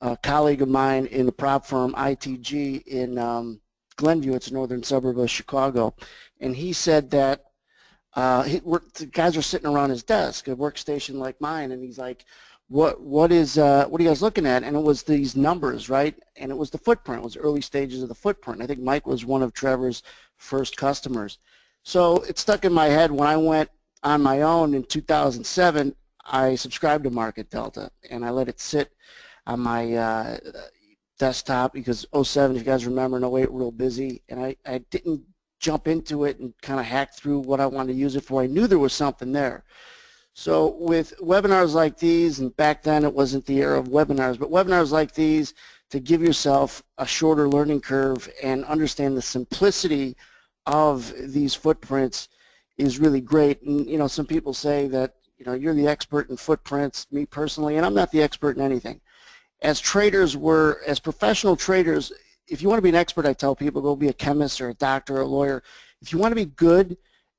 a colleague of mine in the prop firm ITG in Glenview. It's a northern suburb of Chicago, and he said that the guys are sitting around his desk, a workstation like mine, and he's like, what are you guys looking at? And it was these numbers, right? And it was the footprint. It was early stages of the footprint. I think Mike was one of Trevor's first customers. So it stuck in my head when I went on my own in 2007. I subscribed to MarketDelta, and I let it sit on my desktop because 07, if you guys remember, 08, real busy, and I didn't jump into it and kind of hack through what I wanted to use it for. I knew there was something there. So with webinars like these, and back then it wasn't the era of webinars, but webinars like these to give yourself a shorter learning curve and understand the simplicity of these footprints is really great. And you know, some people say that, you know, you're the expert in footprints. Me personally, and I'm not the expert in anything. As traders, as professional traders, if you want to be an expert, I tell people, go be a chemist or a doctor or a lawyer. If you want to be good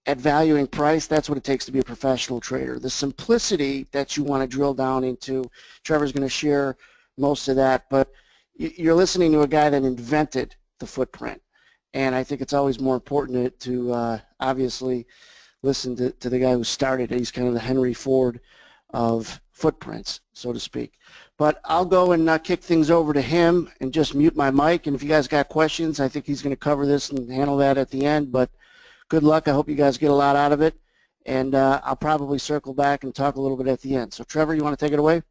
at valuing price, that's what it takes to be a professional trader. The simplicity that you want to drill down into, Trevor's going to share most of that, but you're listening to a guy that invented the footprint, and I think it's always more important to obviously listen to the guy who started it. He's kind of the Henry Ford of footprints, so to speak. But I'll go and kick things over to him and just mute my mic, and if you guys got questions, I think he's going to cover this and handle that at the end. But good luck. I hope you guys get a lot out of it, and I'll probably circle back and talk a little bit at the end. So Trevor, you want to take it away?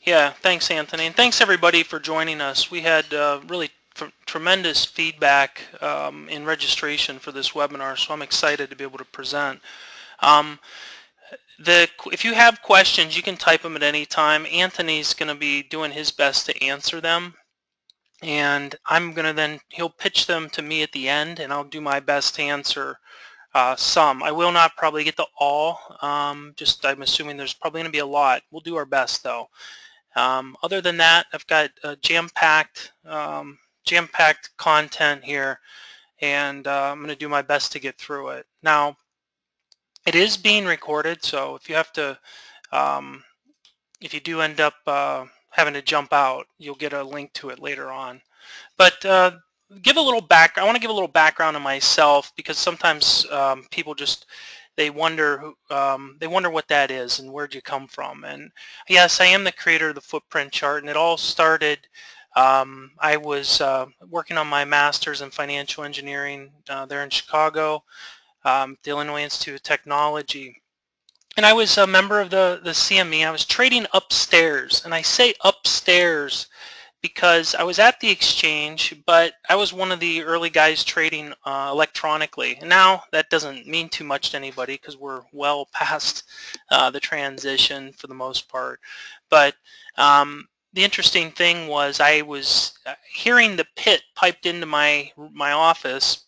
Yeah, thanks, Anthony, and thanks everybody for joining us. We had really tremendous feedback in registration for this webinar, so I'm excited to be able to present. If you have questions, you can type them at any time. Anthony's going to be doing his best to answer them, and I'm going to he'll pitch them to me at the end, and I'll do my best to answer some. I will not probably get to all. I'm assuming there's probably going to be a lot. We'll do our best though. Other than that, I've got jam-packed content here, and I'm going to do my best to get through it. Now, it is being recorded, so if you have to, if you do end up having to jump out, you'll get a link to it later on. But give a little I want to give a little background on myself, because sometimes people they wonder what that is and where'd you come from. And yes, I am the creator of the footprint chart, and it all started. I was working on my master's in financial engineering there in Chicago, the Illinois Institute of Technology. And I was a member of the CME. I was trading upstairs, and I say upstairs because I was at the exchange, but I was one of the early guys trading electronically. And now that doesn't mean too much to anybody because we're well past the transition for the most part. But the interesting thing was I was hearing the pit piped into my office,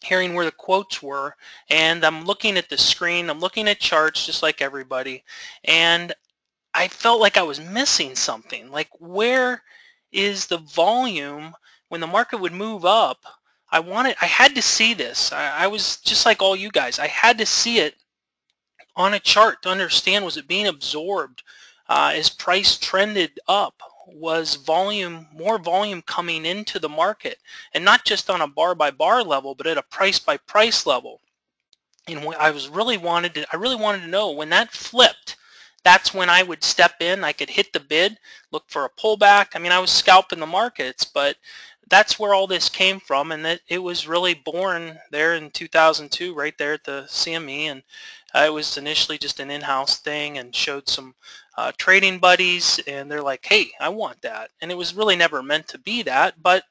hearing where the quotes were, and I'm looking at the screen, I'm looking at charts just like everybody, and I felt like I was missing something. Like, where is the volume when the market would move up? I had to see this. I was just like all you guys. I had to see it on a chart to understand, was it being absorbed as price trended up? Was more volume coming into the market, and not just on a bar by bar level, but at a price by price level? And I really wanted to know when that flipped. That's when I would step in. I could hit the bid, look for a pullback. I mean, I was scalping the markets, but that's where all this came from, and that it was really born there in 2002, right there at the CME. And it was initially just an in-house thing, and showed some trading buddies, and they're like, hey, I want that. And it was really never meant to be that, but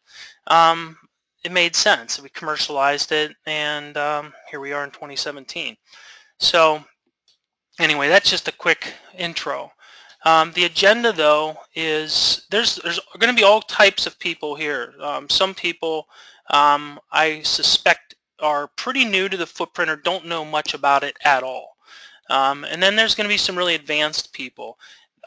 it made sense. We commercialized it, and here we are in 2017. So anyway, that's just a quick intro. The agenda, though, is there's going to be all types of people here. Some people I suspect are pretty new to the footprint or don't know much about it at all. And then there's going to be some really advanced people.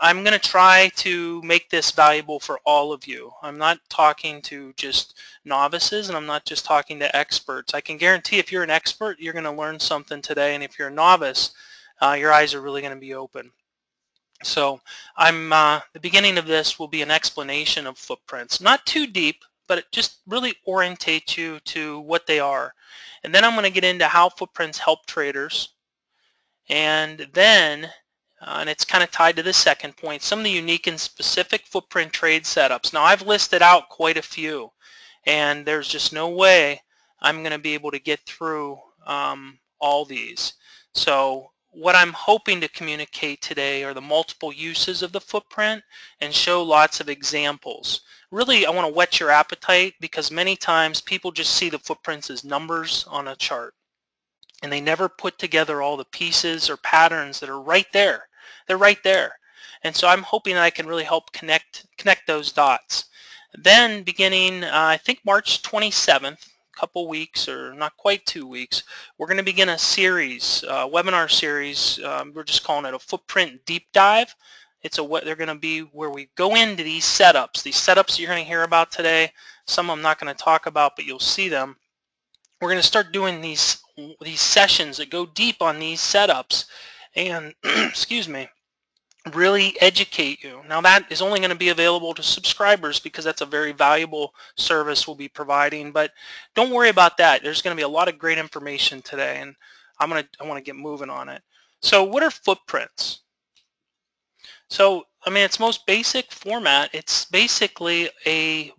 I'm going to try to make this valuable for all of you. I'm not talking to just novices, and I'm not just talking to experts. I can guarantee if you're an expert, you're going to learn something today, and if you're a novice, your eyes are really going to be open. So the beginning of this will be an explanation of footprints, not too deep, but it just really orientates you to what they are. And then I'm going to get into how footprints help traders. And then, and it's kind of tied to the second point, some of the unique and specific footprint trade setups. Now I've listed out quite a few, and there's just no way I'm going to be able to get through all these. So what I'm hoping to communicate today are the multiple uses of the footprint and show lots of examples. Really, I want to whet your appetite because many times people just see the footprints as numbers on a chart, and they never put together all the pieces or patterns that are right there. They're right there. And so I'm hoping that I can really help connect those dots. Then beginning, I think March 27th, a couple weeks or not quite 2 weeks, we're going to begin a series, webinar series. We're just calling it a footprint deep dive. They're going to be where we go into these setups. These setups you're going to hear about today, some I'm not going to talk about, but you'll see them. We're going to start doing these sessions that go deep on these setups and excuse me, really educate you. Now that is only going to be available to subscribers because that's a very valuable service we'll be providing, but don't worry about that. There's going to be a lot of great information today, and I want to get moving on it. So what are footprints? So I mean, its most basic format, it's basically a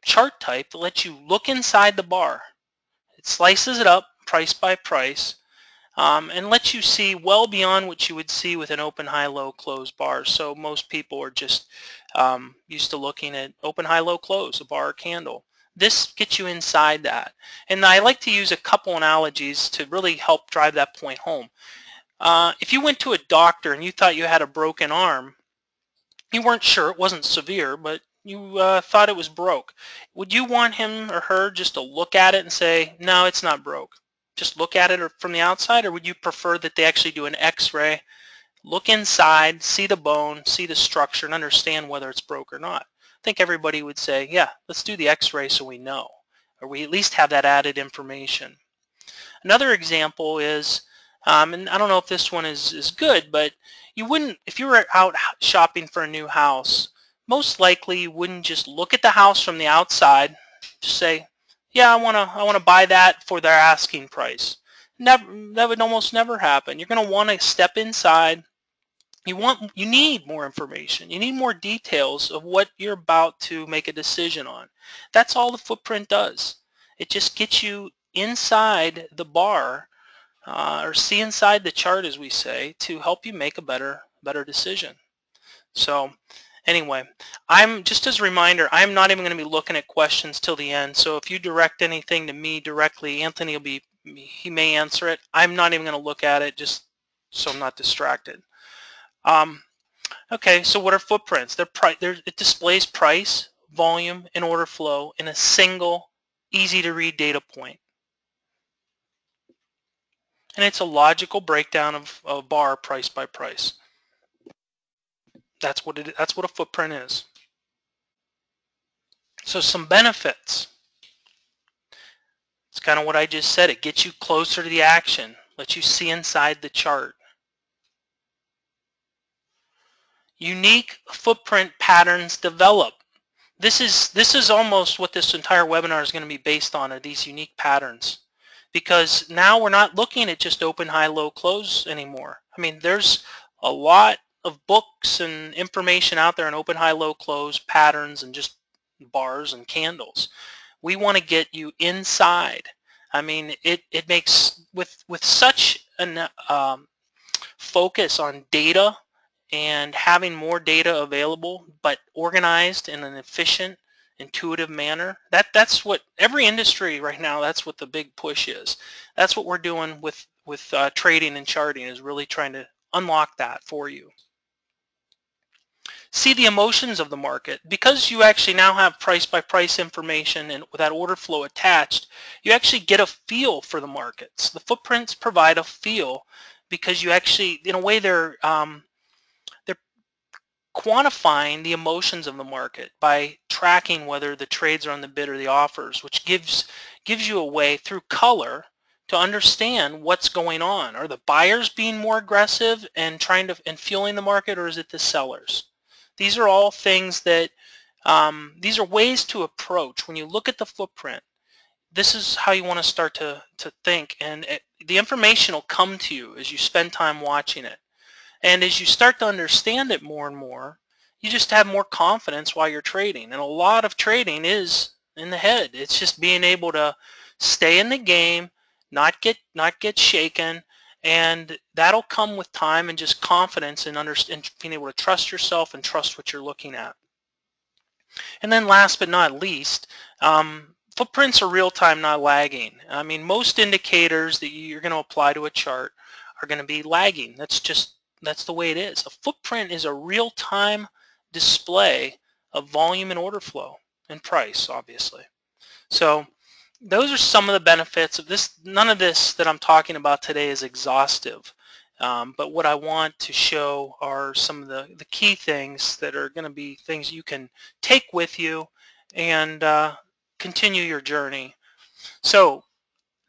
chart type that lets you look inside the bar. It slices it up price by price and lets you see well beyond what you would see with an open, high, low, close bar. So most people are just used to looking at open, high, low, close, a bar or candle. This gets you inside that. And I like to use a couple analogies to really help drive that point home. If you went to a doctor and you thought you had a broken arm, you weren't sure, it wasn't severe, but you thought it was broke. Would you want him or her just to look at it and say, no, it's not broke? Just look at it from the outside, or would you prefer that they actually do an x-ray, look inside, see the bone, see the structure, and understand whether it's broke or not? I think everybody would say, yeah, let's do the x-ray so we know, or we at least have that added information. Another example is, and I don't know if this one is good, but you wouldn't, if you were out shopping for a new house, most likely you wouldn't just look at the house from the outside, just say, yeah, I want to buy that for their asking price. Never, that would almost never happen. You're going to want to step inside. You need more information. You need more details of what you're about to make a decision on. That's all the footprint does. It just gets you inside the bar or see inside the chart, as we say, to help you make a better decision. So anyway, I'm just as a reminder, I'm not even going to be looking at questions till the end. So if you direct anything to me directly, Anthony he may answer it. I'm not even going to look at it just so I'm not distracted. Okay, so what are footprints? It displays price, volume, and order flow in a single, easy to read data point. And it's a logical breakdown of a bar price by price. That's what a footprint is. So some benefits. It's kind of what I just said. It gets you closer to the action, lets you see inside the chart. Unique footprint patterns develop. This is almost what this entire webinar is going to be based on, are these unique patterns. Because now we're not looking at just open, high, low, close anymore. I mean, there's a lot of books and information out there on open, high, low, close patterns and just bars and candles. We want to get you inside. I mean, it makes, with such an focus on data and having more data available but organized in an efficient, intuitive manner, that's what every industry right now, that's what the big push is. That's what we're doing with trading and charting, is really trying to unlock that for you. See the emotions of the market. Because you actually now have price by price information and with that order flow attached, you actually get a feel for the markets. The footprints provide a feel because you actually, in a way, they're quantifying the emotions of the market by tracking whether the trades are on the bid or the offers, which gives you a way through color to understand what's going on. Are the buyers being more aggressive and trying to and fueling the market, or is it the sellers? These are all things that these are ways to approach. When you look at the footprint, this is how you want to start to think, and the information will come to you as you spend time watching it. And as you start to understand it more and more, you just have more confidence while you're trading. And a lot of trading is in the head. It's just being able to stay in the game, not get shaken, and that'll come with time and just confidence and being able to trust yourself and trust what you're looking at. And then last but not least, footprints are real-time, not lagging. I mean, most indicators that you're going to apply to a chart are going to be lagging. That's the way it is. A footprint is a real-time display of volume and order flow and price, obviously. So those are some of the benefits of this. None of this that I'm talking about today is exhaustive. But what I want to show are some of the key things that are going to be things you can take with you and continue your journey. So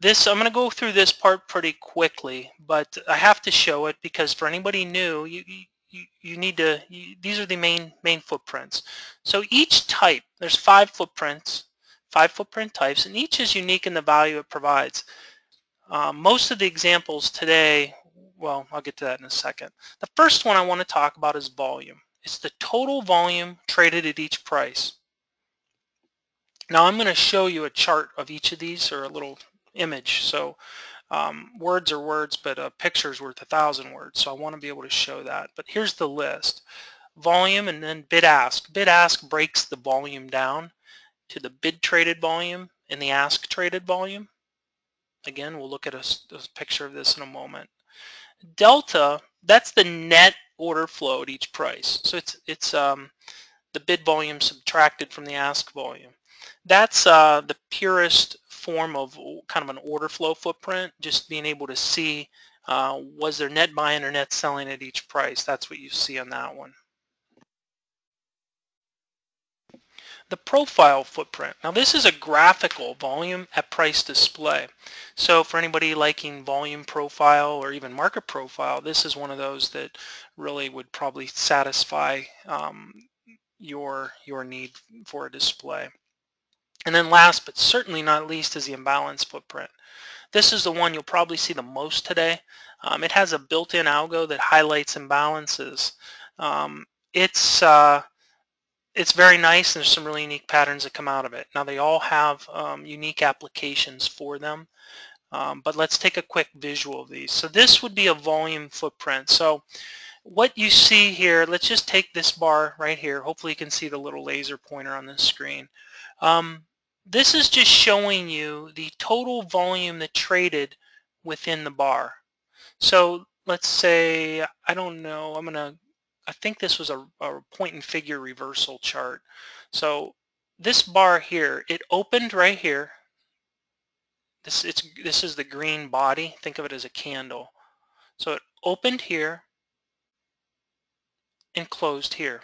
I'm going to go through this part pretty quickly, but I have to show it because for anybody new, you need to, these are the main footprints. So each type, there's 5 footprints, 5 footprint types, and each is unique in the value it provides. Most of the examples today, well, I'll get to that in a second. The first one I want to talk about is volume. It's the total volume traded at each price. Now I'm going to show you a chart of each of these, or a little image. So words are words, but a picture's worth 1,000 words. So I want to be able to show that. But here's the list. Volume and then bid-ask. Bid-ask breaks the volume down to the bid traded volume and the ask traded volume. Again, we'll look at a picture of this in a moment. Delta, that's the net order flow at each price. So it's the bid volume subtracted from the ask volume. That's the purest form of kind of an order flow footprint, just being able to see was there net buying or net selling at each price. That's what you see on that one. The profile footprint. Now this is a graphical volume at price display. So for anybody liking volume profile or even market profile, this is one of those that really would probably satisfy your need for a display. And then last but certainly not least is the imbalance footprint. This is the one you'll probably see the most today. It has a built-in algo that highlights imbalances. It's very nice, and there's some really unique patterns that come out of it. Now they all have unique applications for them, but let's take a quick visual of these. So this would be a volume footprint. So what you see here, let's just take this bar right here. Hopefully you can see the little laser pointer on this screen. This is just showing you the total volume that traded within the bar. So let's say, I don't know, I think this was a point and figure reversal chart. So this bar here, it opened right here. This is the green body. Think of it as a candle. So it opened here and closed here.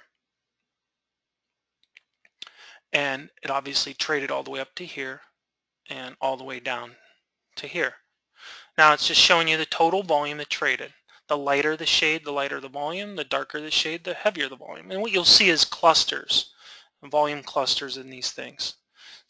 And it obviously traded all the way up to here and all the way down to here. Now it's just showing you the total volume that traded. The lighter the shade, the lighter the volume. The darker the shade, the heavier the volume. And what you'll see is clusters, volume clusters in these things.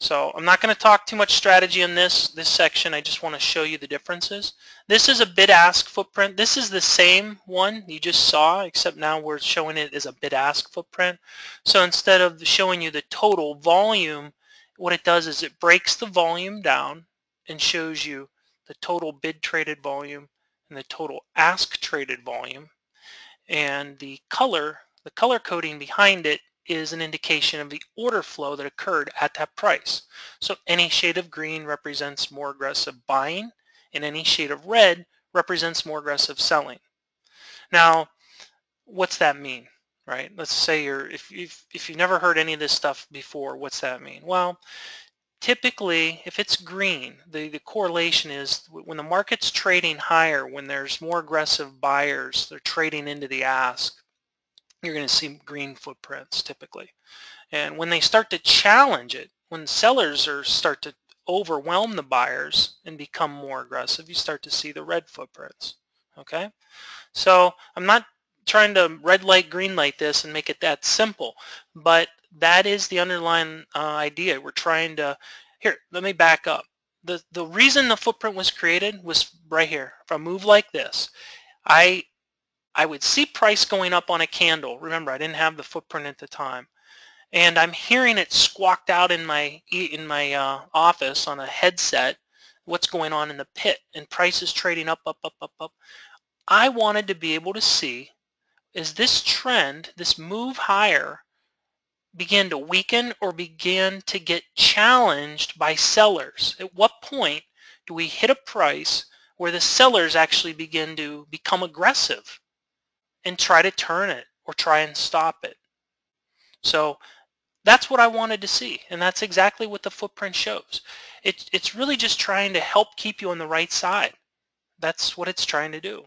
So I'm not going to talk too much strategy in this section. I just want to show you the differences. This is a bid-ask footprint. This is the same one you just saw, except now we're showing it as a bid-ask footprint. So instead of showing you the total volume, what it does is it breaks the volume down and shows you the total bid traded volume and the total ask traded volume. And the color coding behind it is an indication of the order flow that occurred at that price. So any shade of green represents more aggressive buying, and any shade of red represents more aggressive selling. Now, what's that mean, right? Let's say if you've never heard any of this stuff before, what's that mean? Well, typically, if it's green, the correlation is when the market's trading higher, when there's more aggressive buyers, they're trading into the ask, you're going to see green footprints typically. And when they start to challenge it, when sellers start to overwhelm the buyers and become more aggressive, you start to see the red footprints. Okay, so I'm not trying to red light, green light this and make it that simple, but that is the underlying idea. We're trying to, here, let me back up. The reason the footprint was created was right here. If I move like this, I would see price going up on a candle. Remember, I didn't have the footprint at the time, and I'm hearing it squawked out in my office on a headset. What's going on in the pit? And price is trading up, up, up, up, up. I wanted to be able to see, is this trend, this move higher, begin to weaken or begin to get challenged by sellers? At what point do we hit a price where the sellers actually begin to become aggressive and try to turn it or try and stop it? So that's what I wanted to see, and that's exactly what the footprint shows. It's really just trying to help keep you on the right side. That's what it's trying to do.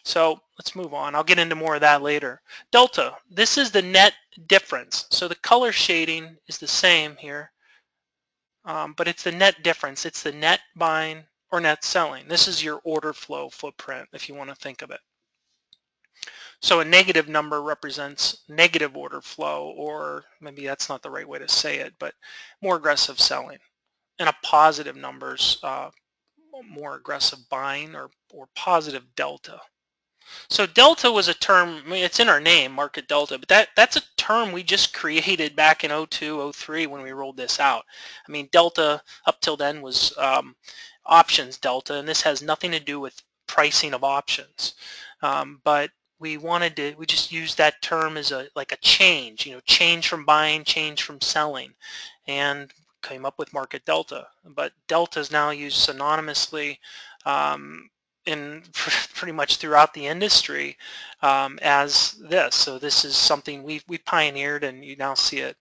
So let's move on. I'll get into more of that later. Delta, this is the net difference. So the color shading is the same here, but it's the net difference. It's the net buying or net selling. This is your order flow footprint, if you want to think of it. So a negative number represents negative order flow, or maybe that's not the right way to say it, but more aggressive selling. And a positive number's more aggressive buying or positive delta. So delta was a term, I mean, it's in our name, market delta, but that's a term we just created back in 02, 03 when we rolled this out. I mean, delta up till then was options delta, and this has nothing to do with pricing of options. But we just used that term as like a change, change from buying, change from selling, and came up with market delta. But delta is now used synonymously in pretty much throughout the industry as this. So this is something we pioneered, and you now see it.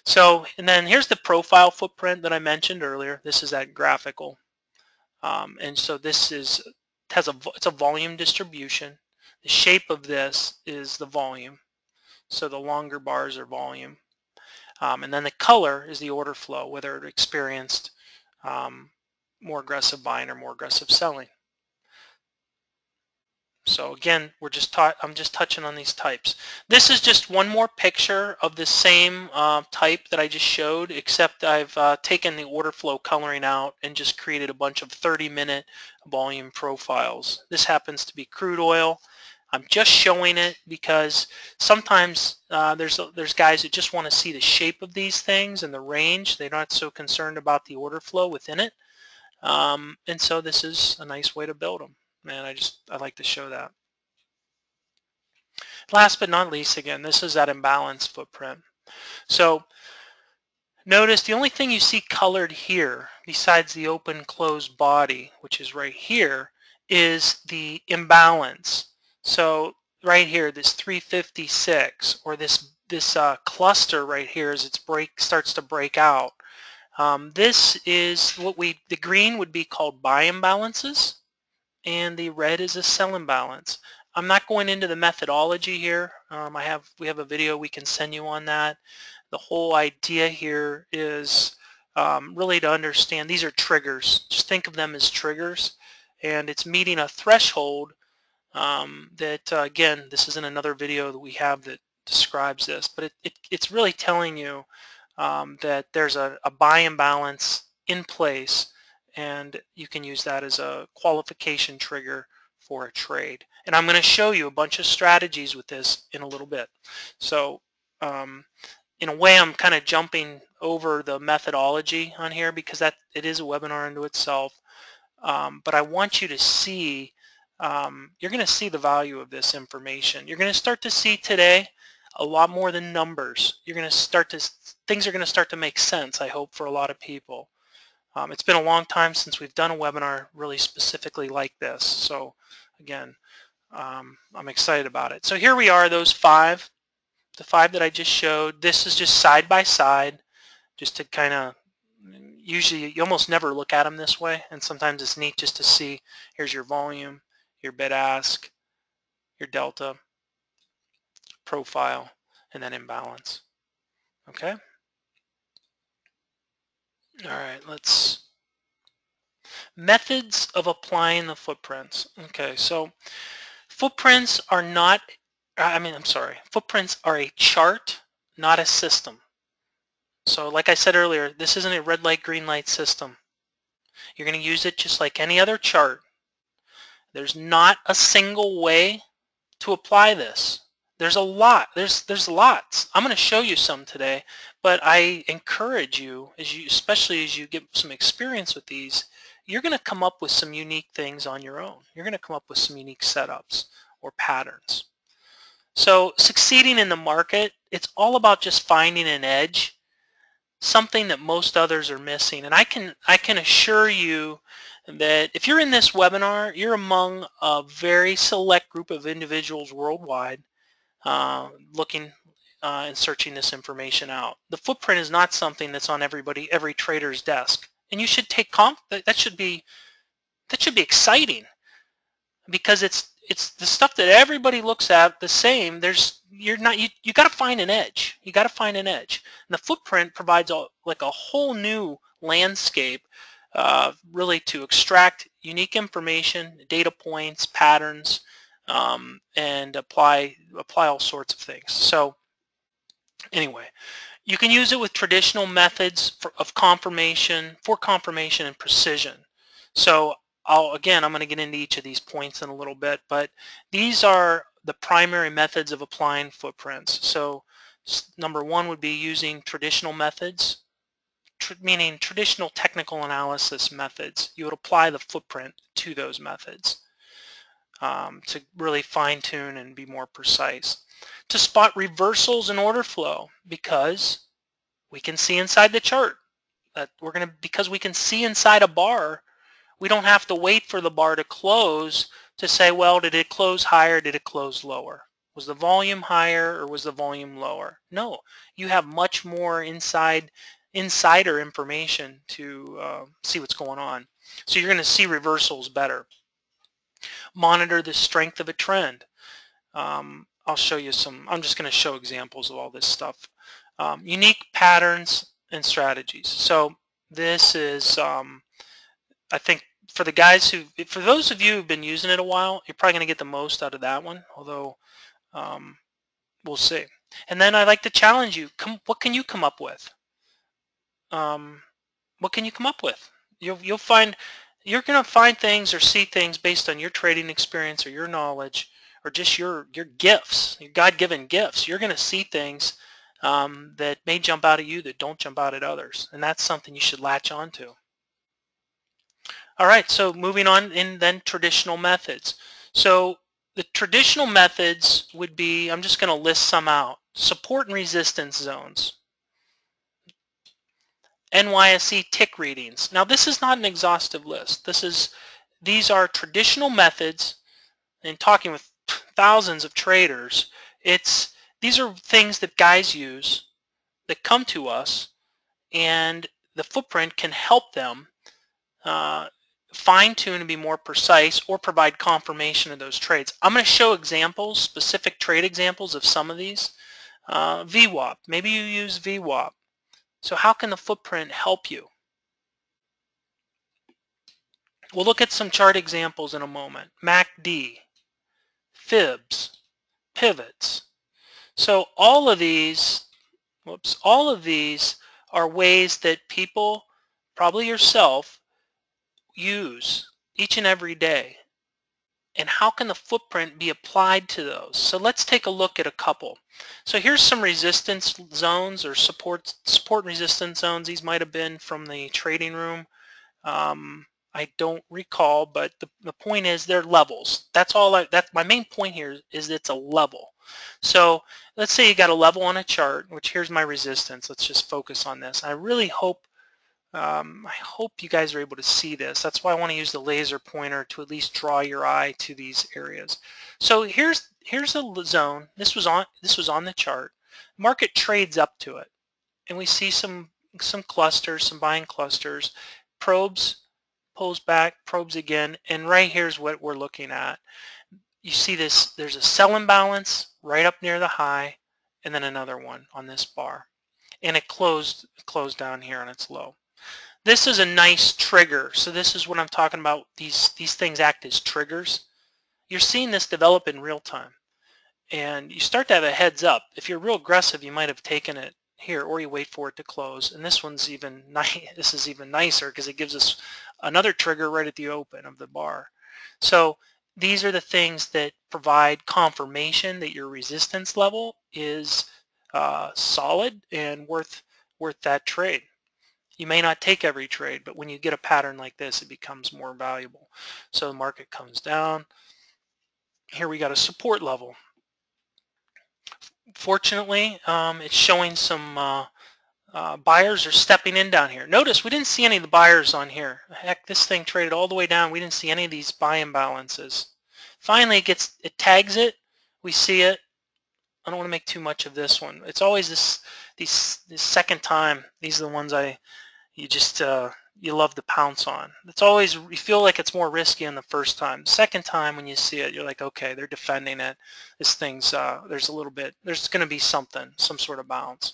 So, and then here's the profile footprint that I mentioned earlier. This is that graphical. And so this it's a volume distribution. The shape of this is the volume. So the longer bars are volume. And then the color is the order flow, whether it experienced more aggressive buying or more aggressive selling. So again, I'm just touching on these types. This is just one more picture of the same type that I just showed, except I've taken the order flow coloring out and just created a bunch of 30-minute volume profiles. This happens to be crude oil. I'm just showing it because sometimes there's guys that just want to see the shape of these things and the range. They're not so concerned about the order flow within it. And so this is a nice way to build them. Man, I like to show that. Last but not least, again, this is that imbalance footprint. So notice the only thing you see colored here, besides the open closed body, which is right here, is the imbalance. So right here, this 356, or this cluster right here, as it starts to break out. This is what the green would be called buy imbalances, and the red is a sell imbalance. I'm not going into the methodology here. We have a video we can send you on that. The whole idea here is really to understand these are triggers. Just think of them as triggers, and it's meeting a threshold that again, this is in another video that we have that describes this, but it's really telling you that there's a buy imbalance in place, and you can use that as a qualification trigger for a trade. And I'm going to show you a bunch of strategies with this in a little bit. So in a way, I'm kind of jumping over the methodology on here because it is a webinar unto itself. But I want you to see, you're going to see the value of this information. You're going to start to see today a lot more than numbers. You're going to things are going to start to make sense, I hope, for a lot of people. It's been a long time since we've done a webinar really specifically like this. So again, I'm excited about it. So here we are, the five that I just showed. This is just side by side, just to kind of, usually you almost never look at them this way, and sometimes it's neat just to see, here's your volume, your bid ask, your delta, profile, and then imbalance. Okay? All right, methods of applying the footprints. Okay, so footprints are not, I'm sorry, footprints are a chart, not a system. So like I said earlier, this isn't a red light, green light system. You're going to use it just like any other chart. There's not a single way to apply this. There's a lot. There's lots. I'm going to show you some today, but I encourage you, especially as you get some experience with these, you're going to come up with some unique things on your own. You're going to come up with some unique setups or patterns. So succeeding in the market, it's all about just finding an edge, something that most others are missing. And I can assure you that if you're in this webinar, you're among a very select group of individuals worldwide looking and searching this information out. The footprint is not something that's on every trader's desk, and you should take that should be exciting, because it's the stuff that everybody looks at the same. You got to find an edge. You got to find an edge, and the footprint provides like a whole new landscape, really, to extract unique information, data points, patterns, and apply all sorts of things. So anyway, you can use it with traditional methods for confirmation and precision. So I'm going to get into each of these points in a little bit, but these are the primary methods of applying footprints. So number one would be using traditional methods, meaning traditional technical analysis methods. You would apply the footprint to those methods to really fine-tune and be more precise. To spot reversals in order flow, because we can see inside the chart. Because we can see inside a bar, we don't have to wait for the bar to close to say, well, did it close higher, did it close lower? Was the volume higher or was the volume lower? No, you have much more insider information to see what's going on. So you're going to see reversals better. Monitor the strength of a trend. I'll show you some. I'm just going to show examples of all this stuff. Unique patterns and strategies. So this is, I think, for those of you who've been using it a while, you're probably going to get the most out of that one, although we'll see. And then I'd like to challenge you. What can you come up with? What can you come up with? You're going to find things or see things based on your trading experience or your knowledge or just your gifts, your God-given gifts. You're going to see things that may jump out at you that don't jump out at others, and that's something you should latch onto. All right, so moving on in then traditional methods. So the traditional methods would be, I'm just going to list some out. Support and resistance zones. NYSE tick readings. Now this is not an exhaustive list. These are traditional methods, and talking with thousands of traders, these are things that guys use that come to us, and the footprint can help them fine-tune and be more precise or provide confirmation of those trades. I'm going to show examples, specific trade examples of some of these. VWAP. Maybe you use VWAP. So how can the footprint help you? We'll look at some chart examples in a moment. MACD, fibs, pivots. So all of these are ways that people, probably yourself, use each and every day. And how can the footprint be applied to those? So let's take a look at a couple. So here's some resistance zones or support and resistance zones. These might have been from the trading room. I don't recall, but the point is they're levels. That's my main point here is it's a level. So let's say you got a level on a chart, which here's my resistance. Let's just focus on this. I really hope you guys are able to see this. That's why I want to use the laser pointer to at least draw your eye to these areas. So here's a zone. This was on the chart. Market trades up to it, and we see some clusters, some buying clusters, probes, pulls back, probes again, and right here's what we're looking at. You see this, there's a sell imbalance right up near the high, and then another one on this bar, and it closed down here on its low. This is a nice trigger. So this is what I'm talking about. These things act as triggers. You're seeing this develop in real time. And you start to have a heads up. If you're real aggressive, you might have taken it here, or you wait for it to close. And this one's even nice. This is even nicer because it gives us another trigger right at the open of the bar. So these are the things that provide confirmation that your resistance level is solid and worth that trade. You may not take every trade, but when you get a pattern like this, it becomes more valuable. So the market comes down. Here we got a support level. Fortunately, it's showing some buyers are stepping in down here. Notice we didn't see any of the buyers on here. Heck, this thing traded all the way down. We didn't see any of these buy imbalances. Finally, it tags it. We see it. I don't want to make too much of this one. It's always this second time. These are the ones you love to pounce on. It's always, you feel like it's more risky on the first time. Second time when you see it, you're like, okay, they're defending it. This thing's, there's going to be something, some sort of bounce.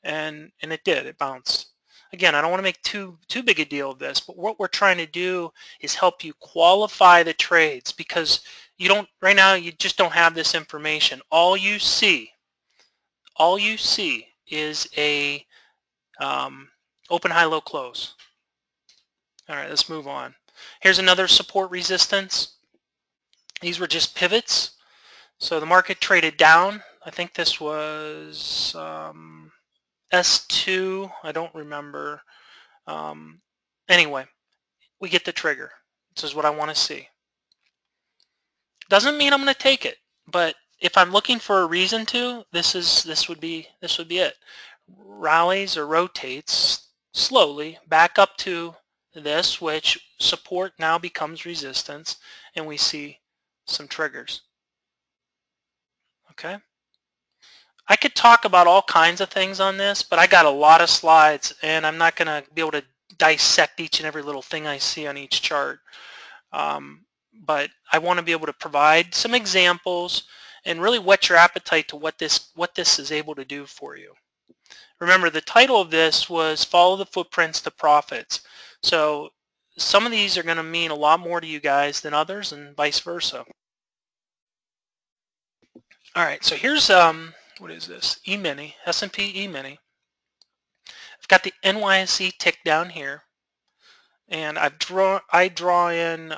And it did, it bounced. Again, I don't want to make too big a deal of this, but what we're trying to do is help you qualify the trades, because right now you just don't have this information. All you see is a open, high, low, close. All right, let's move on. Here's another support resistance. These were just pivots. So the market traded down. I think this was S2. I don't remember. Anyway, we get the trigger. This is what I want to see. Doesn't mean I'm going to take it, but if I'm looking for a reason to, this would be it. Rallies or rotates slowly back up to this, which support now becomes resistance, and we see some triggers. Okay. I could talk about all kinds of things on this, but I got a lot of slides, and I'm not going to be able to dissect each and every little thing I see on each chart. But I want to be able to provide some examples and really whet your appetite to what this is able to do for you. Remember, the title of this was Follow the Footprints to Profits. So some of these are going to mean a lot more to you guys than others, and vice versa. All right, so here's what is this? E-mini, S&P E-mini. I've got the NYSE tick down here, and I draw in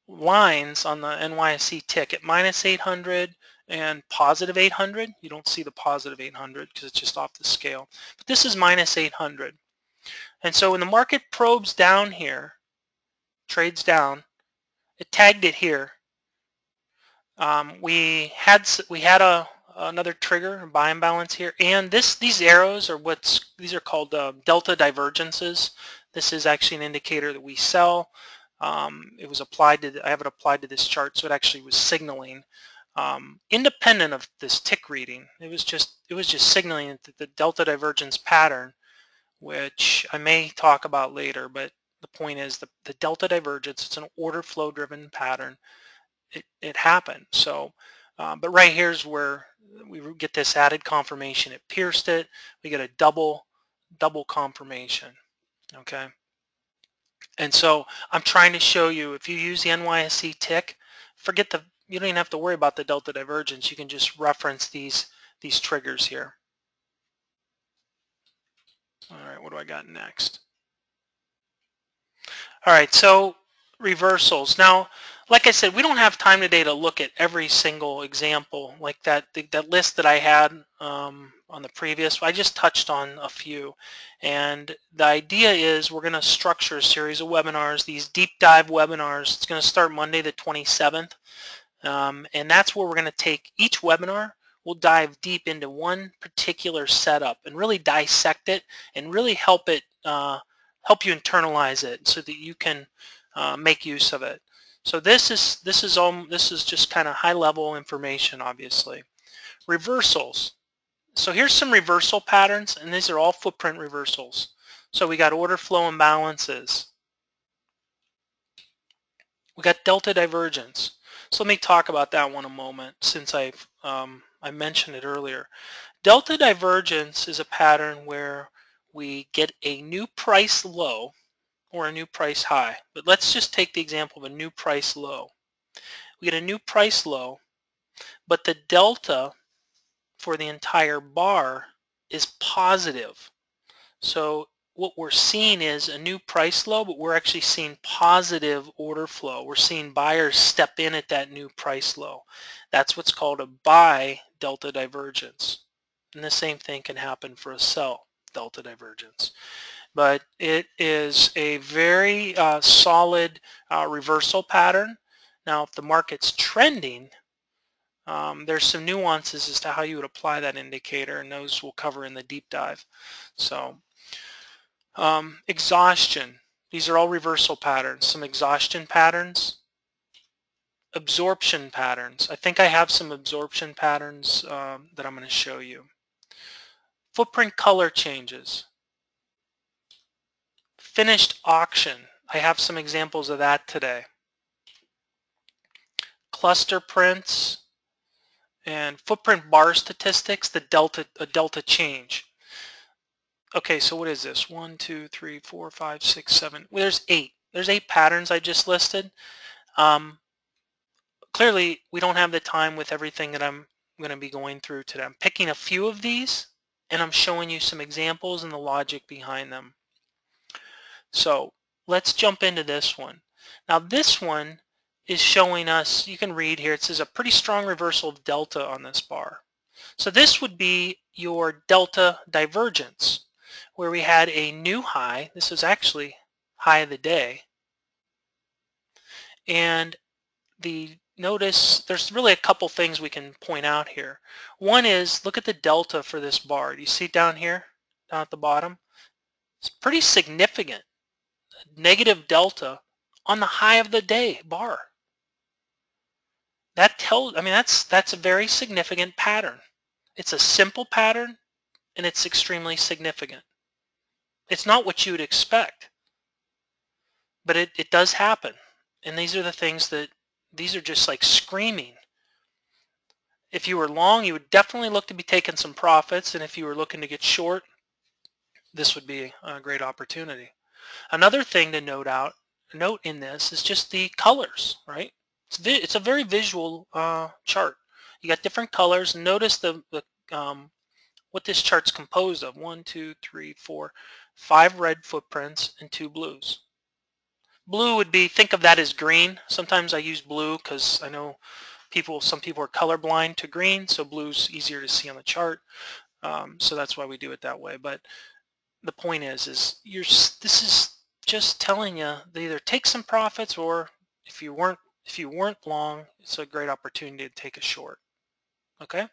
lines on the NYSE tick at -800 and +800. You don't see the +800 because it's just off the scale, but this is -800. And so when the market probes down here, trades down, it tagged it here. We had another trigger, buy imbalance here, and these arrows are these are called delta divergences. This is actually an indicator that we sell. It was applied to, I have it applied to this chart, so it actually was signaling independent of this tick reading. It was just signaling that the delta divergence pattern, which I may talk about later, but the point is the delta divergence, it's an order flow driven pattern. It happened. So, but right here's where we get this added confirmation. It pierced it. We get a double confirmation. Okay. And so I'm trying to show you, if you use the NYSE tick, you don't even have to worry about the delta divergence. You can just reference these triggers here. All right, what do I got next? All right, so reversals. Now, like I said, we don't have time today to look at every single example like that. That list that I had on the previous, I just touched on a few. And the idea is we're going to structure a series of webinars, these deep dive webinars. It's going to start Monday the 27th. And that's where we're going to take each webinar. We'll dive deep into one particular setup and really dissect it and really help you internalize it so that you can make use of it. So this is just kind of high level information, obviously. Reversals. So here's some reversal patterns, and these are all footprint reversals. So we got order flow imbalances. We got delta divergence. So let me talk about that one a moment, since I mentioned it earlier. Delta divergence is a pattern where we get a new price low or a new price high. But let's just take the example of a new price low. We get a new price low, but the delta for the entire bar is positive. So what we're seeing is a new price low, but we're actually seeing positive order flow. We're seeing buyers step in at that new price low. That's what's called a buy delta divergence. And the same thing can happen for a sell delta divergence. But it is a very solid reversal pattern. Now, if the market's trending, there's some nuances as to how you would apply that indicator, and those we'll cover in the deep dive. So exhaustion, these are all reversal patterns. Some exhaustion patterns, absorption patterns. I think I have some absorption patterns that I'm going to show you. Footprint color changes. Finished auction. I have some examples of that today. Cluster prints and footprint bar statistics, a delta change. Okay, so what is this? 1, 2, 3, 4, 5, 6, 7. Well, there's 8. There's 8 patterns I just listed. Clearly, we don't have the time with everything that I'm going to be going through today. I'm picking a few of these, and I'm showing you some examples and the logic behind them. So let's jump into this one. Now this one is showing us, you can read here, it says a pretty strong reversal of delta on this bar. So this would be your delta divergence, where we had a new high. This is actually high of the day. And notice there's really a couple things we can point out here. One is, look at the delta for this bar. Do you see it down here, down at the bottom? It's pretty significant. Negative delta on the high of the day bar. That tells, I mean, that's a very significant pattern. It's a simple pattern, and it's extremely significant. It's not what you would expect, but it does happen. And these are the things that, these are just like screaming. If you were long, you would definitely look to be taking some profits, and if you were looking to get short, this would be a great opportunity. Another thing to note in this is just the colors, right? It's a very visual chart. You got different colors. Notice what this chart's composed of. 1, 2, 3, 4, 5 red footprints and 2 blues. Blue would be, think of that as green. Sometimes I use blue because I know some people are colorblind to green, so blue's easier to see on the chart. So that's why we do it that way. But the point is this is just telling you they either take some profits, or if you weren't long, it's a great opportunity to take a short. Okay,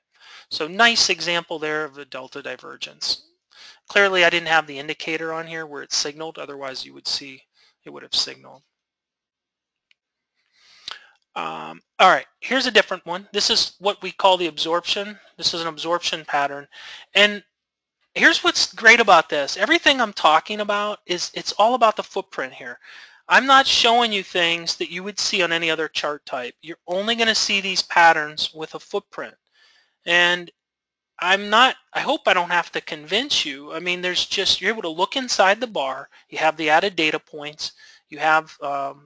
so nice example there of the delta divergence. Clearly I didn't have the indicator on here where it signaled, otherwise you would see it would have signaled. All right, here's a different one. This is what we call the absorption. This is an absorption pattern, and here's what's great about this. Everything I'm talking about it's all about the footprint here. I'm not showing you things that you would see on any other chart type. You're only going to see these patterns with a footprint. And I hope I don't have to convince you. I mean, you're able to look inside the bar. You have the added data points. You have,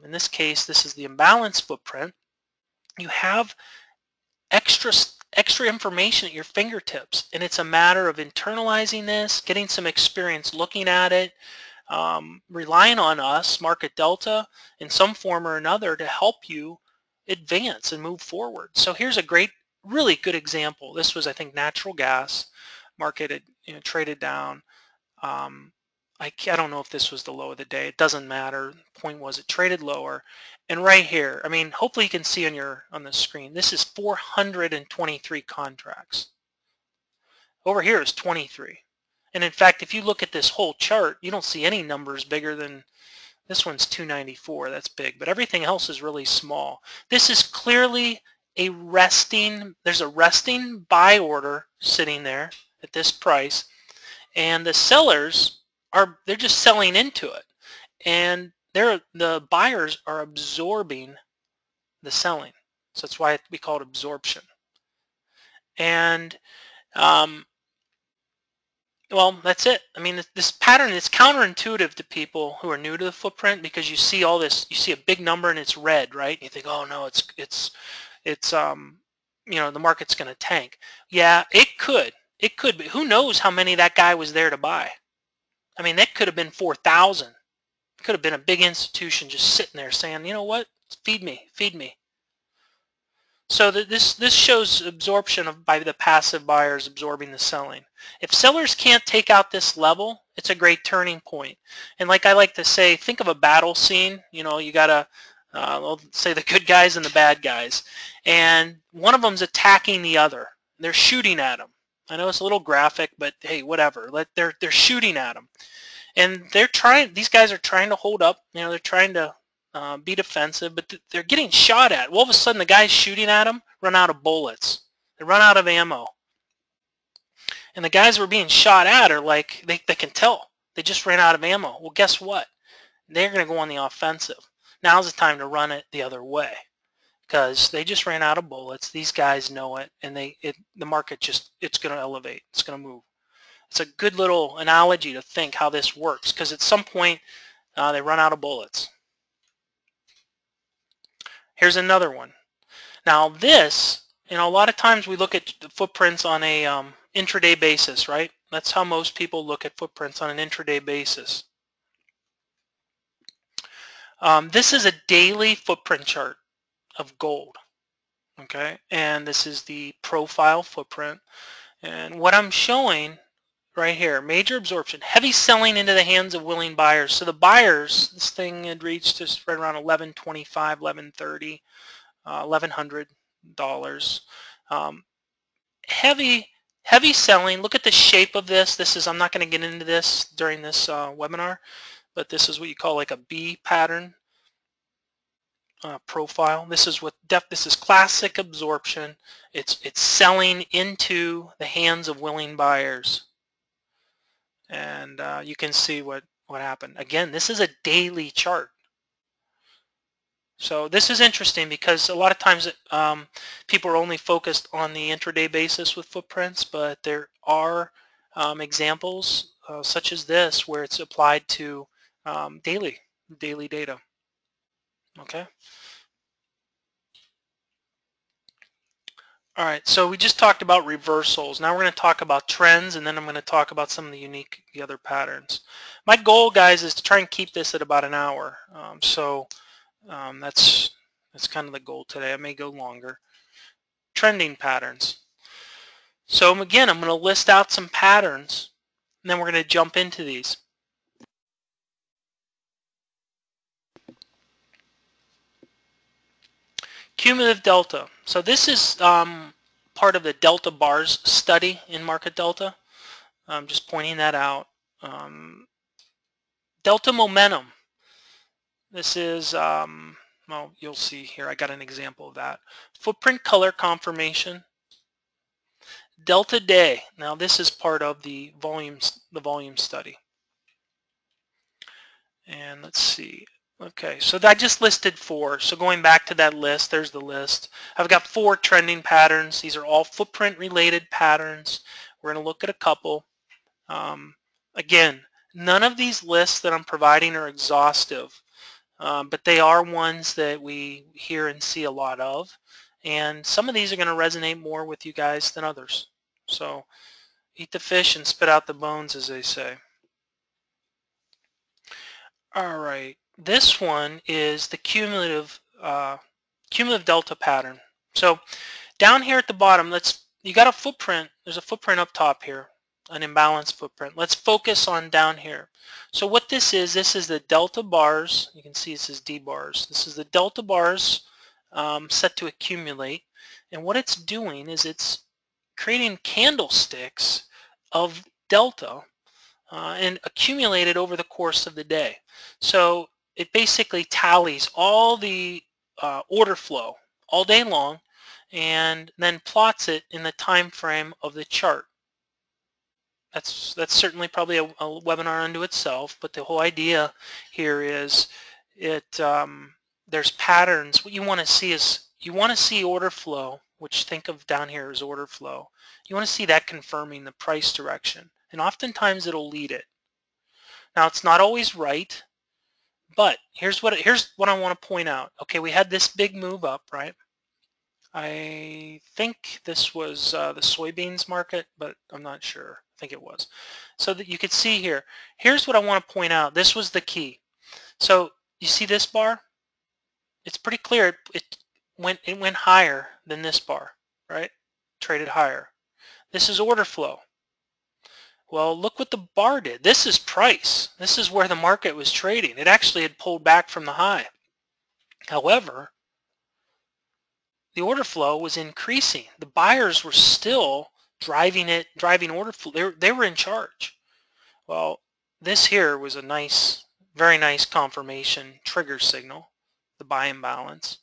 in this case, this is the imbalance footprint. You have extra information at your fingertips, and it's a matter of internalizing this, getting some experience looking at it, relying on us, MarketDelta, in some form or another to help you advance and move forward. So here's a really good example. This was, I think, natural gas. Market had traded down. I don't know if this was the low of the day. It doesn't matter. The point was it traded lower. And right here, I mean, hopefully you can see on the screen, this is 423 contracts. Over here is 23. And in fact, if you look at this whole chart, you don't see any numbers bigger than, this one's 294, that's big, but everything else is really small. This is clearly there's a resting buy order sitting there at this price, and the sellers they're just selling into it, and the buyers are absorbing the selling. So that's why we call it absorption. And Well, that's it. I mean, this pattern is counterintuitive to people who are new to the footprint, because you see all this, you see a big number and it's red, right? And you think, oh no, it's you know, the market's going to tank. Yeah, it could, but who knows how many that guy was there to buy? I mean, that could have been 4,000. It could have been a big institution just sitting there saying, you know what, feed me, feed me. So this shows absorption by the passive buyers absorbing the selling. If sellers can't take out this level, it's a great turning point. And like I like to say, think of a battle scene. You know, you got to, let's say the good guys and the bad guys. And one of them's attacking the other. They're shooting at him. I know it's a little graphic, but hey, whatever. They're shooting at him. And these guys are trying to hold up. You know, they're trying to be defensive, but they're getting shot at. All of a sudden, the guys shooting at them run out of bullets. They run out of ammo. And the guys who are being shot at are like, they can tell. They just ran out of ammo. Well, guess what? They're going to go on the offensive. Now's the time to run it the other way, because they just ran out of bullets. These guys know it, and the market it's going to elevate. It's going to move. It's a good little analogy to think how this works, because at some point they run out of bullets. Here's another one. Now this, you know, a lot of times we look at the footprints on a intraday basis, right? That's how most people look at footprints, on an intraday basis. This is a daily footprint chart of gold, okay? And this is the profile footprint. And what I'm showing right here, major absorption, heavy selling into the hands of willing buyers. So the buyers, this thing had reached just right around 1125, 1130, $1,100. Heavy selling. Look at the shape of this. This is, I'm not going to get into this during this webinar, but this is what you call like a B pattern profile. This is this is classic absorption. It's selling into the hands of willing buyers. And you can see what happened. Again, this is a daily chart. So this is interesting, because a lot of times people are only focused on the intraday basis with footprints, but there are examples such as this where it's applied to daily data. Okay. All right, so we just talked about reversals. Now we're going to talk about trends, and then I'm going to talk about some of the other patterns. My goal, guys, is to try and keep this at about an hour. That's kind of the goal today. I may go longer. Trending patterns. So again, I'm going to list out some patterns, and then we're going to jump into these. Cumulative delta. So this is part of the delta bars study in MarketDelta. I'm just pointing that out. Delta momentum. This is, well, you'll see here, I got an example of that. Footprint color confirmation. Delta day. Now this is part of the volume study. And let's see. Okay, so I just listed 4. So going back to that list, there's the list. I've got 4 trending patterns. These are all footprint related patterns. We're going to look at a couple. Again, none of these lists that I'm providing are exhaustive, but they are ones that we hear and see a lot of. And some of these are going to resonate more with you guys than others. So eat the fish and spit out the bones, as they say. All right, this one is the cumulative delta pattern. So down here at the bottom, you got a footprint. There's a footprint up top here, an imbalance footprint. Let's focus on down here. So what this is the delta bars. You can see it says D bars. This is the delta bars set to accumulate. And what it's doing is it's creating candlesticks of delta and accumulated over the course of the day. So it basically tallies all the order flow all day long, and then plots it in the time frame of the chart. That's certainly probably a webinar unto itself, but the whole idea here is there's patterns. What you want to see is order flow, which think of down here as order flow. You want to see that confirming the price direction. and oftentimes it'll lead it. Now it's not always right, but here's what I want to point out. Okay, we had this big move up, right? I think this was the soybeans market, but I'm not sure. I think it was. So that you could see here. Here's what I want to point out. This was the key. So you see this bar? It's pretty clear it went higher than this bar, right? Traded higher. This is order flow. Well, look what the bar did. This is price. This is where the market was trading. It actually had pulled back from the high. However, the order flow was increasing. The buyers were still driving order flow. They were in charge. Well, this here was a nice, very nice confirmation trigger signal, the buy imbalance.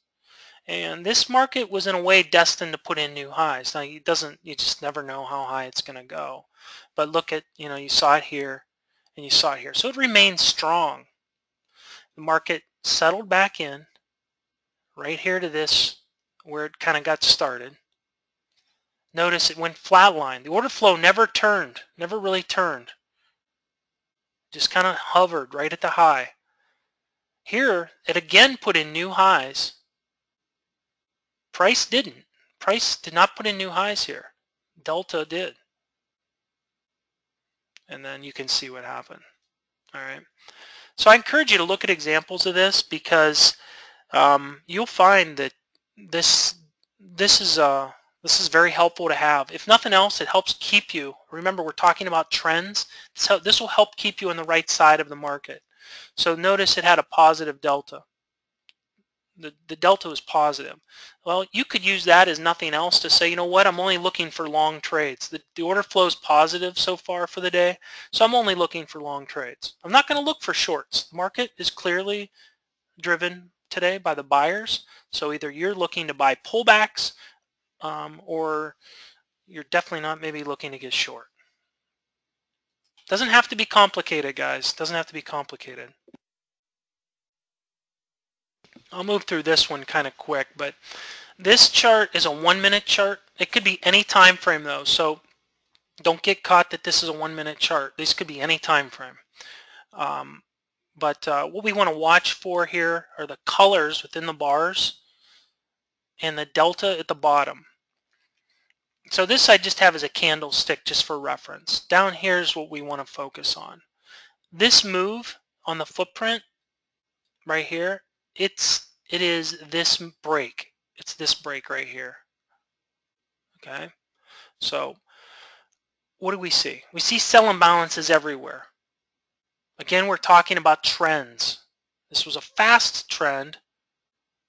And this market was in a way destined to put in new highs. Now you just never know how high it's going to go. But look at, you saw it here and you saw it here. So it remained strong. The market settled back in right here to this where it kind of got started. Notice it went flatline. The order flow never really turned. Just kind of hovered right at the high. Here, it again put in new highs. Price didn't. Price did not put in new highs here. Delta did. And then you can see what happened. All right. So I encourage you to look at examples of this because you'll find that this is very helpful to have. If nothing else, it helps keep you. Remember, we're talking about trends. So this will help keep you on the right side of the market. So notice it had a positive delta. The delta was positive. Well, you could use that as nothing else to say, you know what, I'm only looking for long trades. The order flow is positive so far for the day, so I'm only looking for long trades. I'm not going to look for shorts. The market is clearly driven today by the buyers, so either you're looking to buy pullbacks or you're definitely not maybe looking to get short. Doesn't have to be complicated, guys. Doesn't have to be complicated. I'll move through this one kind of quick, but this chart is a 1-minute chart. It could be any time frame though, so don't get caught that this is a 1-minute chart. This could be any time frame. But what we want to watch for here are the colors within the bars and the delta at the bottom. So this I just have as a candlestick just for reference. Down here is what we want to focus on. This move on the footprint right here, it is this break. It's this break right here. Okay, so what do we see? We see sell imbalances everywhere. Again, we're talking about trends. This was a fast trend,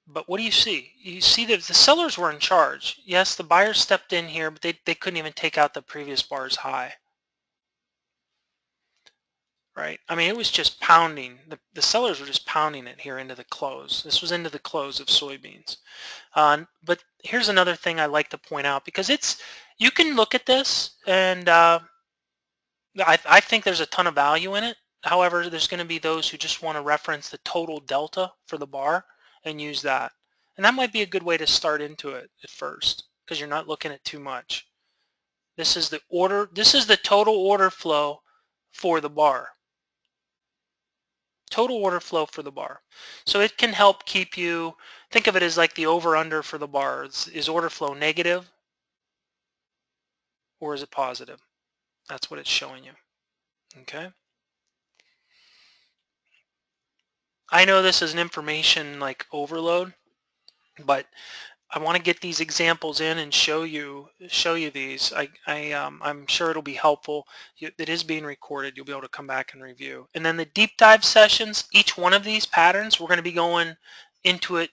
but what do you see? You see that the sellers were in charge. Yes, the buyers stepped in here, but they couldn't even take out the previous bar's high. Right? I mean, it was just pounding. The sellers were just pounding it here into the close. This was into the close of soybeans. But here's another thing I like to point out because you can look at this and I think there's a ton of value in it. However, there's going to be those who just want to reference the total delta for the bar and use that. And that might be a good way to start into it at first because you're not looking at too much. This is the total order flow for the bar. Total order flow for the bar. So it can help keep you, think of it as like the over-under for the bar. Is order flow negative or is it positive? That's what it's showing you. Okay. I know this is an information like overload, but I want to get these examples in and show you these. I'm sure it'll be helpful. It is being recorded. You'll be able to come back and review. And then the deep dive sessions, each one of these patterns, we're going to be going into it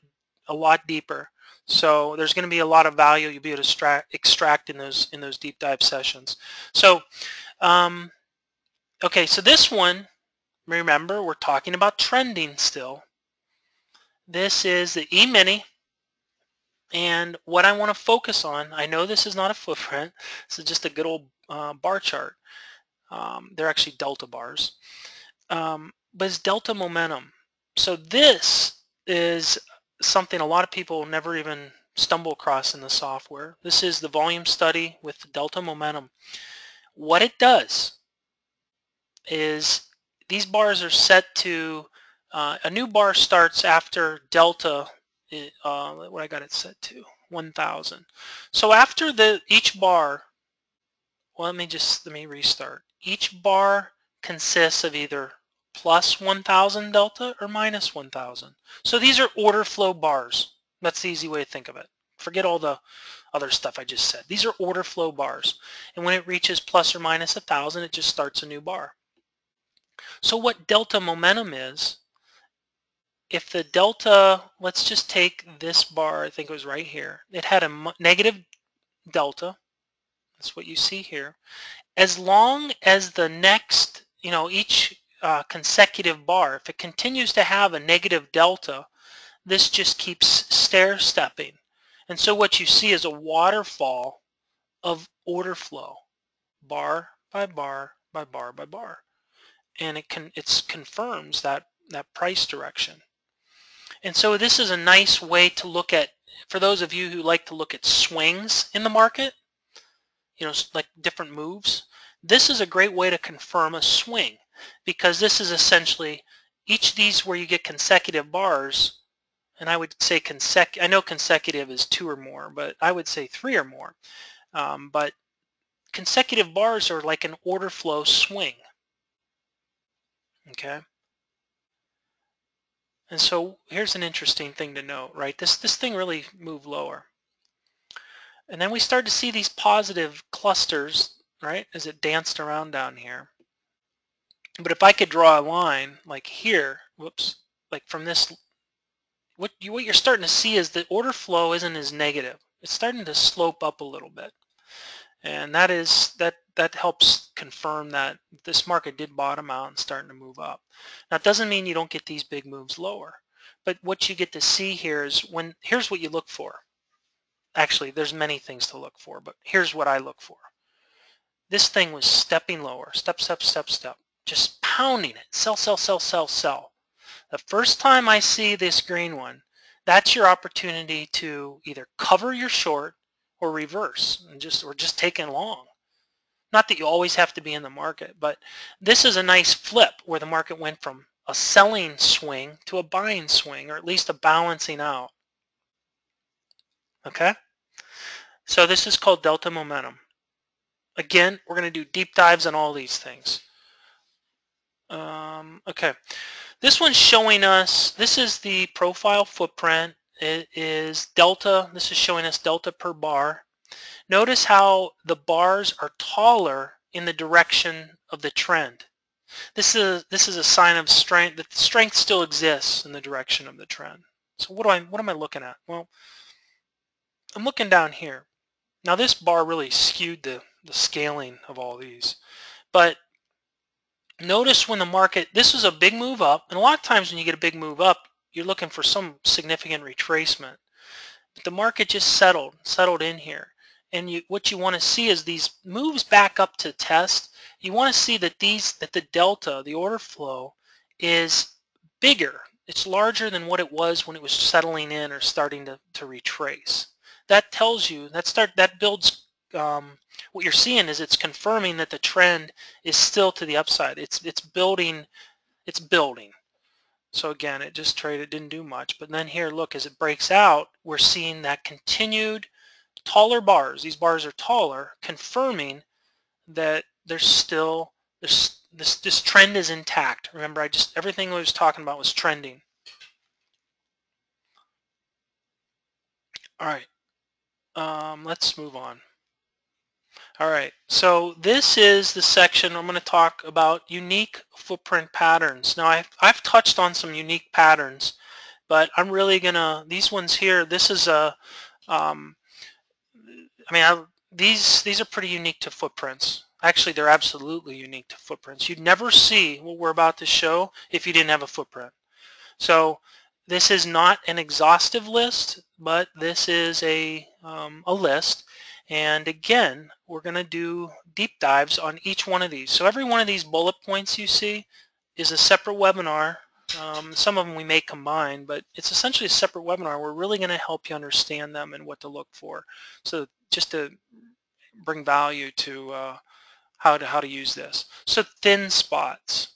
a lot deeper. So there's going to be a lot of value you'll be able to extract in those deep dive sessions. So, okay, so this one, remember, we're talking about trending still. This is the E-mini. And what I want to focus on, I know this is not a footprint, this is just a good old bar chart. They're actually delta bars, but it's delta momentum. So this is something a lot of people never even stumble across in the software. This is the volume study with delta momentum. What it does is these bars are set to, a new bar starts after delta, what I got it set to, 1000. So after each bar, well, let me restart. Each bar consists of either plus 1000 delta or minus 1000. So these are order flow bars. That's the easy way to think of it. Forget all the other stuff I just said. These are order flow bars. And when it reaches plus or minus 1000, it just starts a new bar. So what delta momentum is, if the delta, let's just take this bar, I think it was right here. It had a negative delta. That's what you see here. As long as the next, each consecutive bar, if it continues to have a negative delta, this just keeps stair-stepping. And so what you see is a waterfall of order flow, bar by bar by bar by bar. And it confirms that price direction. And so this is a nice way to look at, for those of you who like to look at swings in the market, like different moves, this is a great way to confirm a swing, because this is essentially each of these where you get consecutive bars, and I would say I know consecutive is 2 or more, but I would say 3 or more. But consecutive bars are like an order flow swing. Okay. And so here's an interesting thing to note, right? This thing really moved lower. And then we start to see these positive clusters, right, as it danced around down here. But if I could draw a line like here, whoops, like from this, what you're starting to see is the order flow isn't as negative. It's starting to slope up a little bit. And that helps confirm that this market did bottom out and starting to move up. Now, it doesn't mean you don't get these big moves lower, but what you get to see here is here's what you look for. Actually, there's many things to look for, but here's what I look for. This thing was stepping lower, step, step, step, step, just pounding it, sell, sell, sell, sell, sell. The first time I see this green one, that's your opportunity to either cover your short or reverse, or just take it long. Not that you always have to be in the market, but this is a nice flip where the market went from a selling swing to a buying swing, or at least a balancing out. Okay? So this is called delta momentum. Again, we're going to do deep dives on all these things. Okay. This one's showing us, this is the profile footprint. It is delta. This is showing us delta per bar. Notice how the bars are taller in the direction of the trend. This is a sign of strength, that strength still exists in the direction of the trend. So what am I looking at? Well, I'm looking down here. Now this bar really skewed the scaling of all these. But notice when the market, this was a big move up, and a lot of times when you get a big move up, you're looking for some significant retracement. But the market just settled in here. And what you want to see is these moves back up to test. You want to see that the delta, the order flow, is bigger. It's larger than what it was when it was settling in or starting to retrace. That tells you, that builds, what you're seeing is it's confirming that the trend is still to the upside. It's building. So again, it just traded, didn't do much. But then here, look, as it breaks out, we're seeing that continued taller bars. These bars are taller, confirming that there's still this trend is intact. Remember, everything I was talking about was trending. All right, let's move on. All right, so this is the section I'm going to talk about unique footprint patterns. Now, I've touched on some unique patterns, but I'm really gonna, these ones here, this is a, these are pretty unique to footprints. Actually, they're absolutely unique to footprints. You'd never see what we're about to show if you didn't have a footprint. So this is not an exhaustive list, but this is a list. And again, we're going to do deep dives on each one of these. So every one of these bullet points you see is a separate webinar. Some of them we may combine, but it's essentially a separate webinar. We're really going to help you understand them and what to look for. So just to bring value to how to use this. So thin spots.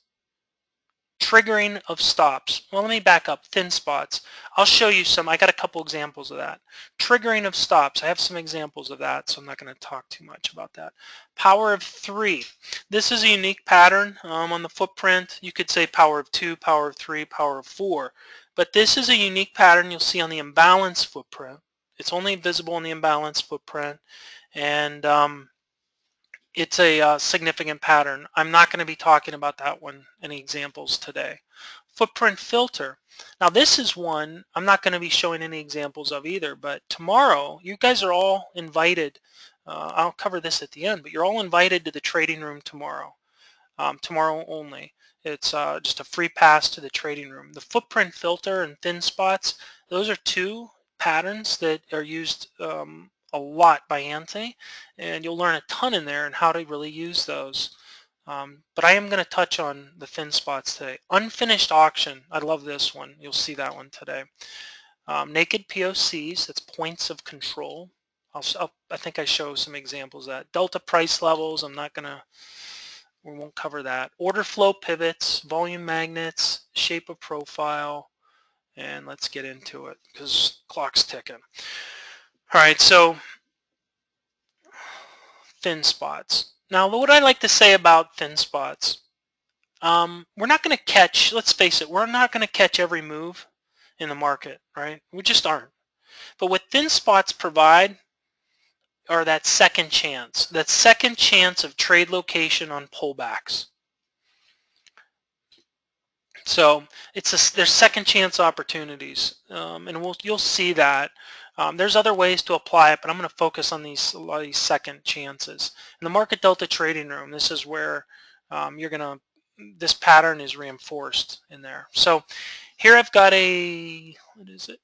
Triggering of stops. Well, let me back up. Thin spots. I'll show you some. I got a couple examples of that. Triggering of stops. I have some examples of that, so I'm not going to talk too much about that. Power of 3. This is a unique pattern on the footprint. You could say power of 2, power of 3, power of 4. But this is a unique pattern you'll see on the imbalance footprint. It's only visible in the imbalance footprint. And it's a significant pattern. I'm not going to be talking about that one, any examples today. Footprint filter. Now this is one I'm not going to be showing any examples of either, but tomorrow you guys are all invited. I'll cover this at the end, but you're all invited to the trading room tomorrow. Tomorrow only. It's just a free pass to the trading room. The footprint filter and thin spots, those are two patterns that are used a lot by Anthony, and you'll learn a ton in there and how to really use those. But I am going to touch on the thin spots today. Unfinished auction, I love this one. You'll see that one today. Naked POCs, that's points of control. I think I show some examples of that. Delta price levels, we won't cover that. Order flow pivots, volume magnets, shape of profile, and let's get into it because clock's ticking. All right, so thin spots. Now, what I like to say about thin spots, we're not going to catch, let's face it, we're not going to catch every move in the market, right? We just aren't. But what thin spots provide are that second chance of trade location on pullbacks. So there's second chance opportunities, and you'll see that. There's other ways to apply it, but I'm going to focus on a lot of these second chances. In the MarketDelta trading room, this is where this pattern is reinforced in there. So here I've got what is it?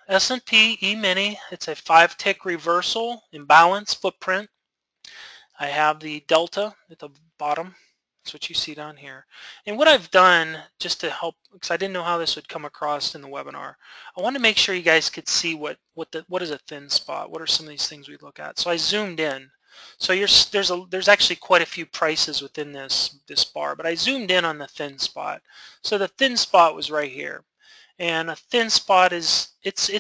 S&P E-mini. It's a 5-tick reversal imbalance footprint. I have the delta at the bottom. That's what you see down here. And what I've done, just to help, because I didn't know how this would come across in the webinar, I want to make sure you guys could see what is a thin spot. What are some of these things we look at? So I zoomed in. So there's actually quite a few prices within this bar, but I zoomed in on the thin spot. So the thin spot was right here. And a thin spot it's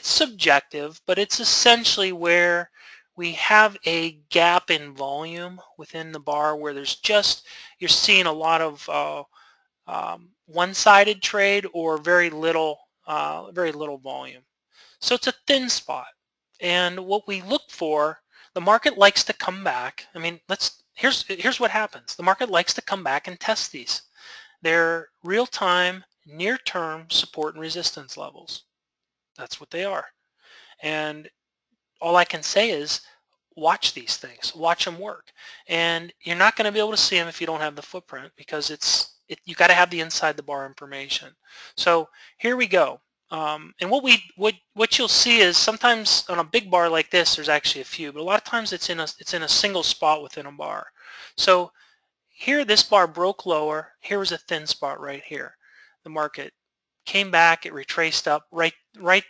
subjective, but it's essentially where we have a gap in volume within the bar where you're seeing a lot of one-sided trade or very little volume. So it's a thin spot. And what we look for, the market likes to come back. I mean, here's what happens. The market likes to come back and test these. They're real-time, near-term support and resistance levels. That's what they are. And all I can say is watch these things, watch them work. And you're not going to be able to see them if you don't have the footprint, because you got to have the inside the bar information. So here we go. And what you'll see is sometimes on a big bar like this, there's actually a few, but a lot of times it's in a single spot within a bar. So here this bar broke lower. Here was a thin spot right here. The market came back, it retraced up right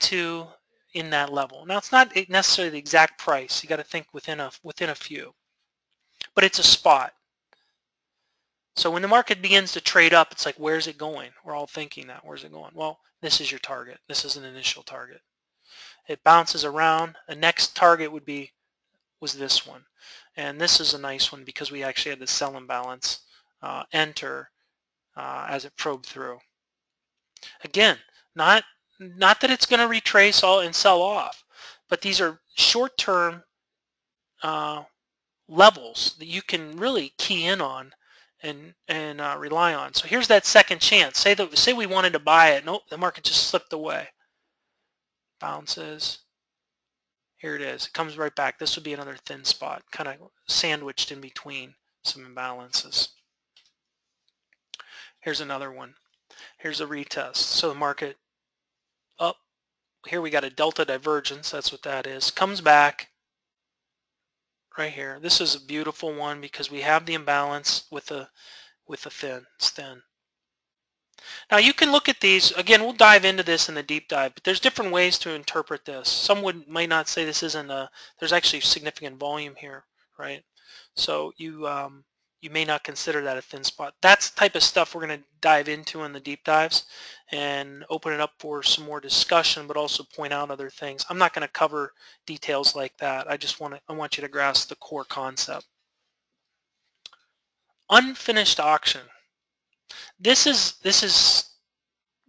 to in that level. Now it's not necessarily the exact price. You got to think within a few, but it's a spot. So when the market begins to trade up, it's like, where's it going? We're all thinking that. Where's it going? Well, this is your target. This is an initial target. It bounces around. The next target was this one, and this is a nice one because we actually had the sell imbalance enter as it probed through. Again, not that it's going to retrace all and sell off, but these are short-term levels that you can really key in on and rely on. So here's that second chance. Say we wanted to buy it. Nope, the market just slipped away. Bounces. Here it is. It comes right back. This would be another thin spot, kind of sandwiched in between some imbalances. Here's another one. Here's a retest. So the market up. Here we got a delta divergence. That's what that is. Comes back right here. This is a beautiful one because we have the imbalance with the thin. It's thin. Now you can look at these. Again, we'll dive into this in the deep dive, but there's different ways to interpret this. Some might not say this isn't there's actually significant volume here, right? So you you may not consider that a thin spot. That's the type of stuff we're going to dive into in the deep dives and open it up for some more discussion, but also point out other things. I'm not going to cover details like that. I want you to grasp the core concept. Unfinished auction. This is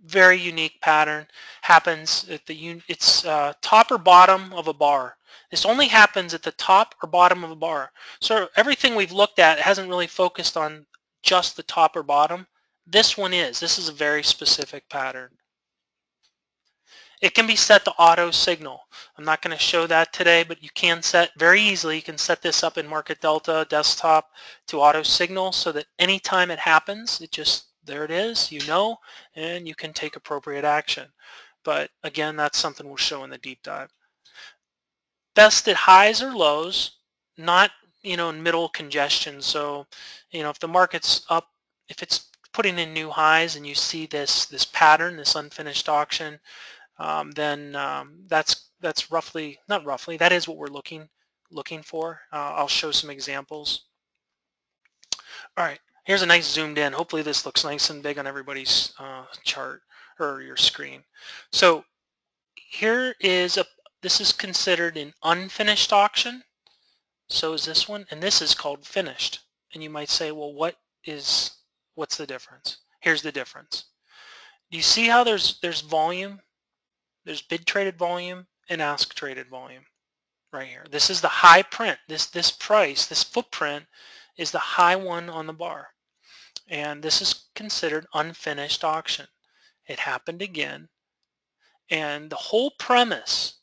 very unique pattern. Happens at it's top or bottom of a bar. This only happens at the top or bottom of a bar. So everything we've looked at hasn't really focused on just the top or bottom. This one is. This is a very specific pattern. It can be set to auto signal. I'm not going to show that today, but you can set very easily. You can set this up in MarketDelta desktop to auto signal so that anytime it happens, it just, there it is, you know, and you can take appropriate action. But again, that's something we'll show in the deep dive. Best at highs or lows, not, you know, in middle congestion. So, you know, if the market's up, if it's putting in new highs and you see this pattern, this unfinished auction, then that's roughly, not roughly, that is what we're looking for. I'll show some examples. All right, here's a nice zoomed in. Hopefully this looks nice and big on everybody's chart or your screen. So here is this is considered an unfinished auction. So is this one, and this is called finished. And you might say, well, what's the difference? Here's the difference. Do you see how there's volume? There's bid traded volume and ask traded volume right here. This is the high print. This price, this footprint is the high one on the bar. And this is considered unfinished auction. It happened again. And the whole premise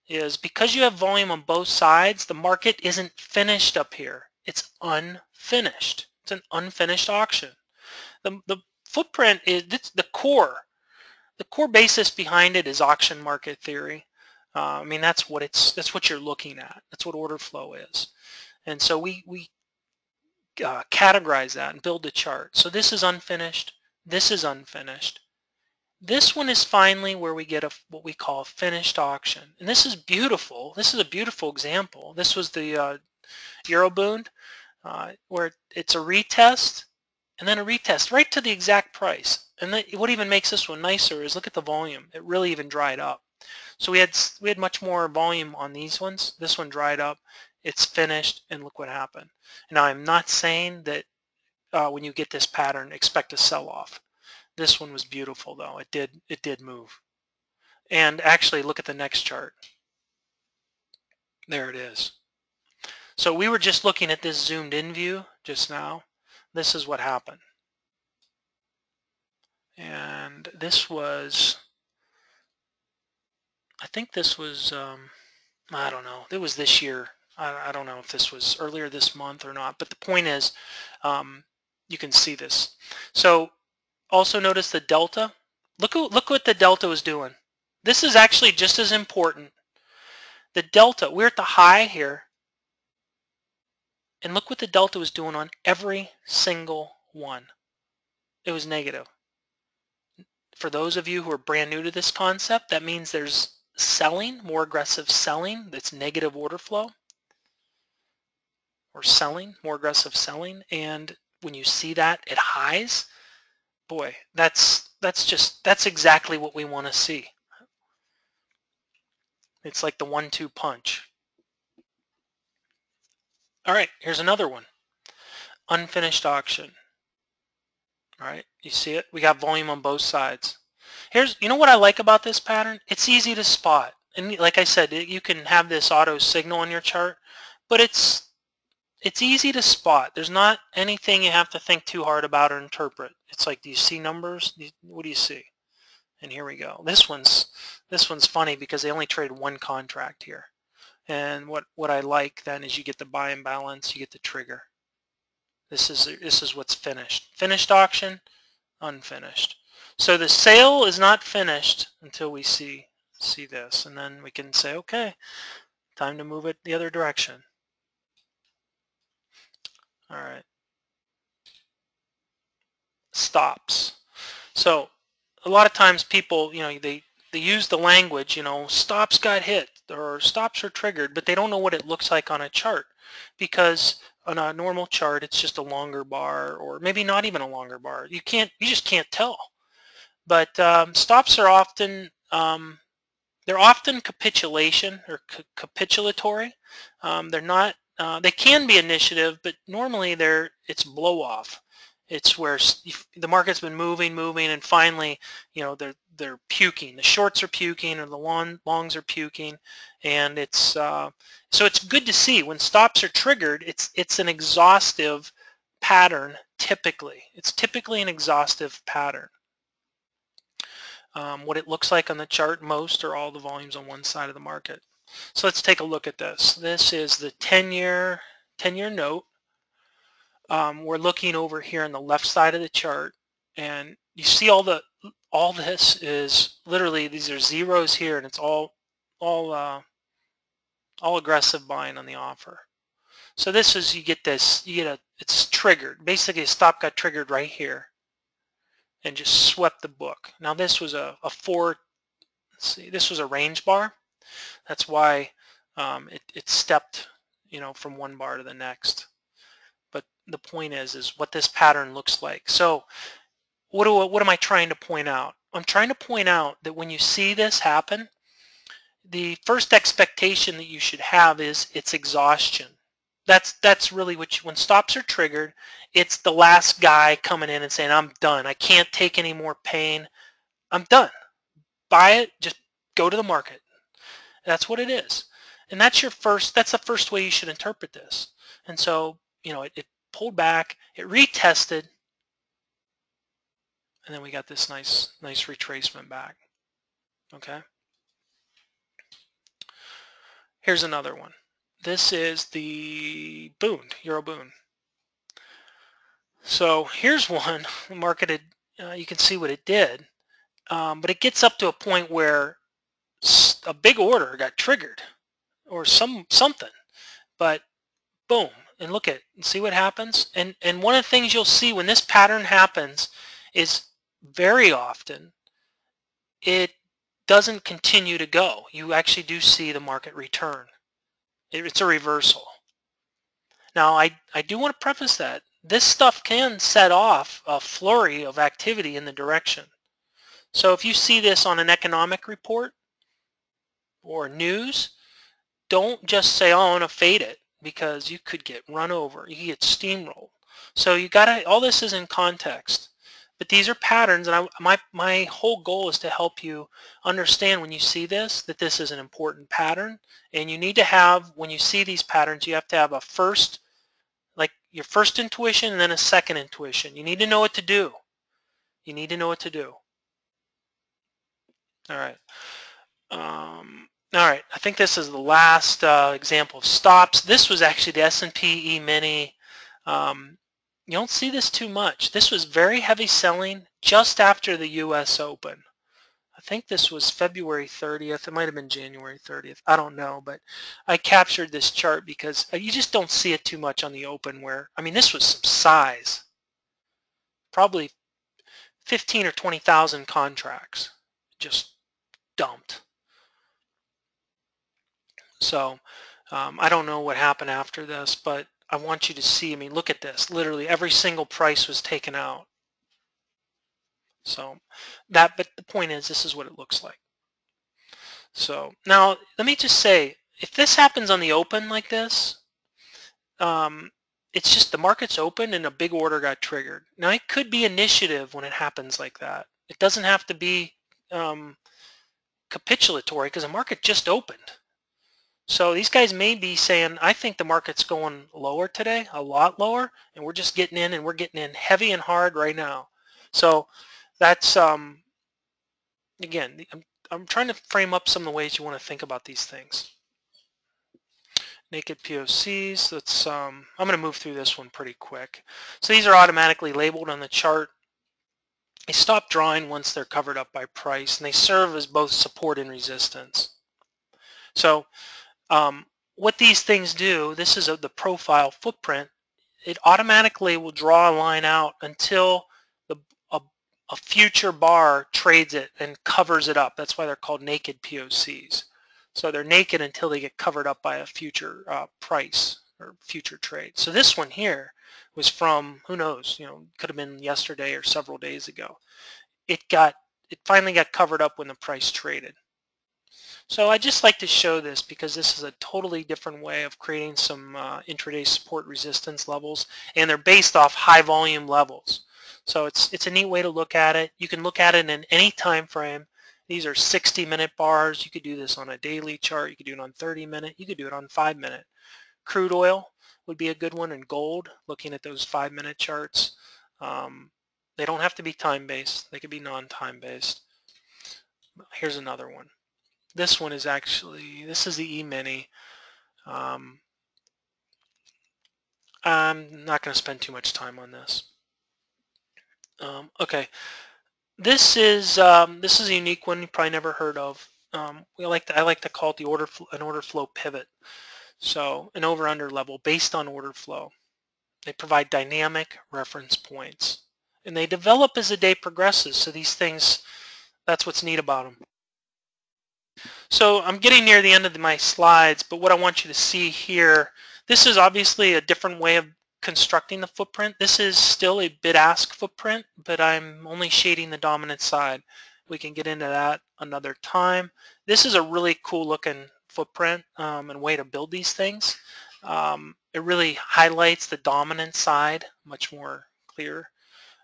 is because you have volume on both sides, the market isn't finished up here. It's unfinished. It's an unfinished auction. The footprint is the core. The core basis behind it is auction market theory. I mean, that's what you're looking at. That's what order flow is. And so we categorize that and build a chart. So this is unfinished. This is unfinished. This one is finally where we get what we call a finished auction. And this is beautiful. This is a beautiful example. This was the Eurobond where it's a retest and then a retest right to the exact price. And then what even makes this one nicer is look at the volume. It really even dried up. So we had much more volume on these ones. This one dried up. It's finished, and look what happened. Now I'm not saying that when you get this pattern, expect a sell-off. This one was beautiful though. It did move. And actually, look at the next chart. There it is. So we were just looking at this zoomed in view just now. This is what happened. And this was, I think this was, I don't know, it was this year. I don't know if this was earlier this month or not, but the point is, you can see this. So also notice the delta. Look what the delta was doing. This is actually just as important. The delta, we're at the high here, and look what the delta was doing on every single one. It was negative. For those of you who are brand new to this concept, that means there's selling, more aggressive selling, that's negative order flow, or selling, more aggressive selling. And when you see that at highs, boy, that's exactly what we want to see. It's like the 1-2 punch. All right, here's another one. Unfinished auction. All right, you see it? We got volume on both sides. You know what I like about this pattern? It's easy to spot. And like I said, you can have this auto signal on your chart, but it's easy to spot. There's not anything you have to think too hard about or interpret. It's like, do you see numbers? What do you see? And here we go. This one's funny because they only traded one contract here. And what I like then is you get the buy imbalance, you get the trigger. This is what's finished. Finished auction, unfinished. So the sale is not finished until we see this, and then we can say, okay, time to move it the other direction. All right. Stops. So a lot of times people, they use the language, stops got hit or stops are triggered, but they don't know what it looks like on a chart because on a normal chart, it's just a longer bar, or maybe not even a longer bar. You just can't tell. But stops are often they're often capitulation or capitulatory. They're not. They can be initiative, but normally it's blow off. It's where the market's been moving, and finally, they're puking. The shorts are puking, or the longs are puking, and it's so it's good to see when stops are triggered. It's an exhaustive pattern. Typically, it's typically an exhaustive pattern. What it looks like on the chart, most or all the volumes on one side of the market. So let's take a look at this. This is the 10-year note. We're looking over here on the left side of the chart, and you see all this is literally, these are zeros here, and it's all aggressive buying on the offer. So this is, it's triggered. Basically, a stop got triggered right here and just swept the book. Now this was a this was a range bar. That's why it stepped, from one bar to the next. But the point is what this pattern looks like. So what am I trying to point out? I'm trying to point out that when you see this happen, the first expectation that you should have is it's exhaustion. That's really when stops are triggered, it's the last guy coming in and saying, I'm done. I can't take any more pain. I'm done. Buy it. Just go to the market. That's what it is. And that's the first way you should interpret this. And so, it pulled back, it retested, and then we got this nice retracement back. Okay. Here's another one. This is the Bund, Euro Bund. So here's one, the market had, you can see what it did, but it gets up to a point where a big order got triggered or something, but boom, and look at it and see what happens. And one of the things you'll see when this pattern happens is very often it doesn't continue to go. You actually do see the market return. It's a reversal. Now I do want to preface that this stuff can set off a flurry of activity in the direction. So if you see this on an economic report or news, don't just say, oh, I want to fade it, because you could get run over, you could get steamrolled. So you gotta, all this is in context, but these are patterns, and my whole goal is to help you understand when you see this, that this is an important pattern, and you need to have, when you see these patterns, you have to have a first, like your first intuition and then a second intuition. You need to know what to do. You need to know what to do. All right. All right, I think this is the last example of stops. This was actually the S&P E-mini. You don't see this too much. This was very heavy selling just after the U.S. Open. I think this was February 30th. It might have been January 30th. I don't know, but I captured this chart because you just don't see it too much on the Open where, I mean, this was some size. Probably 15 or 20,000 contracts just dumped. So I don't know what happened after this, but I want you to see, I mean, look at this. Literally every single price was taken out. So but the point is, this is what it looks like. So now let me just say, if this happens on the Open like this, it's just the market's open and a big order got triggered. Now it could be initiative when it happens like that. It doesn't have to be capitulatory because the market just opened. So these guys may be saying, I think the market's going lower today, a lot lower, and we're just getting in, and we're getting in heavy and hard right now. So that's, again, I'm trying to frame up some of the ways you want to think about these things. Naked POCs, let's, I'm going to move through this one pretty quick. So these are automatically labeled on the chart. They stop drawing once they're covered up by price, and they serve as both support and resistance. So what these things do, this is the profile footprint, it automatically will draw a line out until a future bar trades it and covers it up. That's why they're called naked POCs. So they're naked until they get covered up by a future price or future trades. So this one here was from, who knows, could have been yesterday or several days ago. It finally got covered up when the price traded. So I just like to show this because this is a totally different way of creating some intraday support resistance levels, and they're based off high volume levels. So it's a neat way to look at it. You can look at it in any time frame. These are 60-minute bars. You could do this on a daily chart. You could do it on 30-minute. You could do it on 5-minute. Crude oil would be a good one, and gold, looking at those 5-minute charts. They don't have to be time-based. They could be non-time based. Here's another one. This one is actually, this is the E-mini. I'm not going to spend too much time on this. Okay, this is a unique one you probably never heard of. I like to call it an order flow pivot. So an over/under level based on order flow. They provide dynamic reference points, and they develop as the day progresses. So these things, that's what's neat about them. So I'm getting near the end of my slides, but what I want you to see here, this is obviously a different way of constructing the footprint. This is still a bid-ask footprint, but I'm only shading the dominant side. We can get into that another time. This is a really cool looking footprint and way to build these things. It really highlights the dominant side much more clear.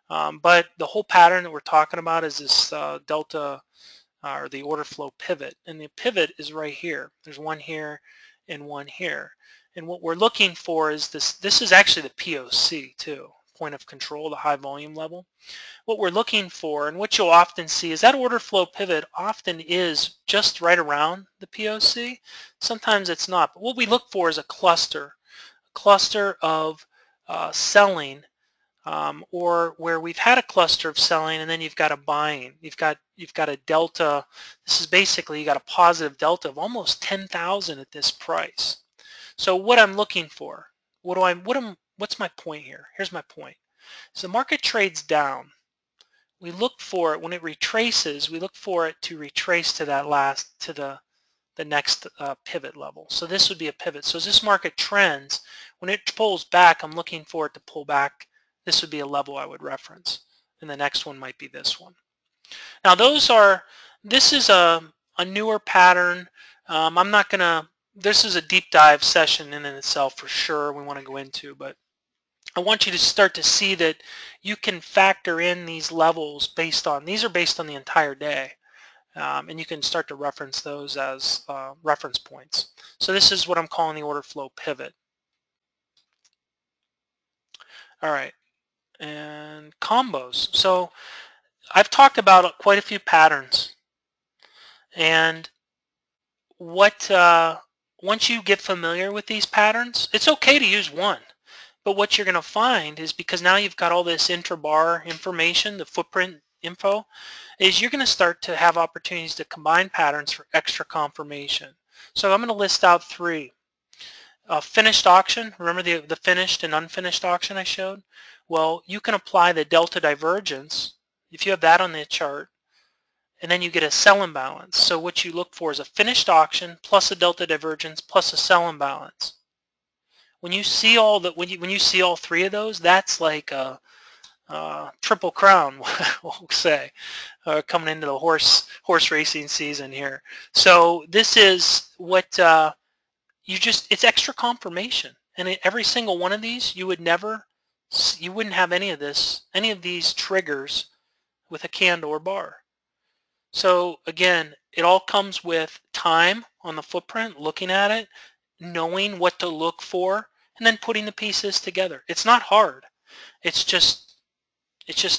But the whole pattern that we're talking about is this delta or the order flow pivot, and the pivot is right here. There's one here and one here, and what we're looking for is this is actually the POC too, point of control, the high volume level. What we're looking for, and what you'll often see, is that order flow pivot often is just right around the POC. Sometimes it's not, but what we look for is a cluster of selling, or where we've had a cluster of selling and then you've got a buying. You've got a delta. This is basically, you got a positive delta of almost 10,000 at this price. So what I'm looking for, what's my point here? Here's my point. So the market trades down. We look for it when it retraces. We look for it to retrace to the next pivot level. So this would be a pivot. So as this market trends, when it pulls back, I'm looking for it to pull back. This would be a level I would reference, and the next one might be this one. Now this is a newer pattern. I'm not gonna, this is a deep dive session in itself for sure we want to go into, but I want you to start to see that you can factor in these levels these are based on the entire day. And you can start to reference those as reference points. So this is what I'm calling the order flow pivot. All right, and combos. So I've talked about quite a few patterns, and once you get familiar with these patterns, it's okay to use one. But what you're going to find is, because now you've got all this intra-bar information, the footprint info, is you're going to start to have opportunities to combine patterns for extra confirmation. So I'm going to list out 3. Finished auction, remember the finished and unfinished auction I showed? Well, you can apply the delta divergence, if you have that on the chart, and then you get a sell imbalance. So what you look for is a finished auction plus a delta divergence plus a sell imbalance. When you see all that, when you see all 3 of those, that's like a triple crown, we'll say, coming into the horse racing season here. So this is what it's extra confirmation, and every single one of these you wouldn't have any of these triggers with a candle or bar. So again, it all comes with time on the footprint, looking at it, knowing what to look for, and then putting the pieces together. It's not hard. It's just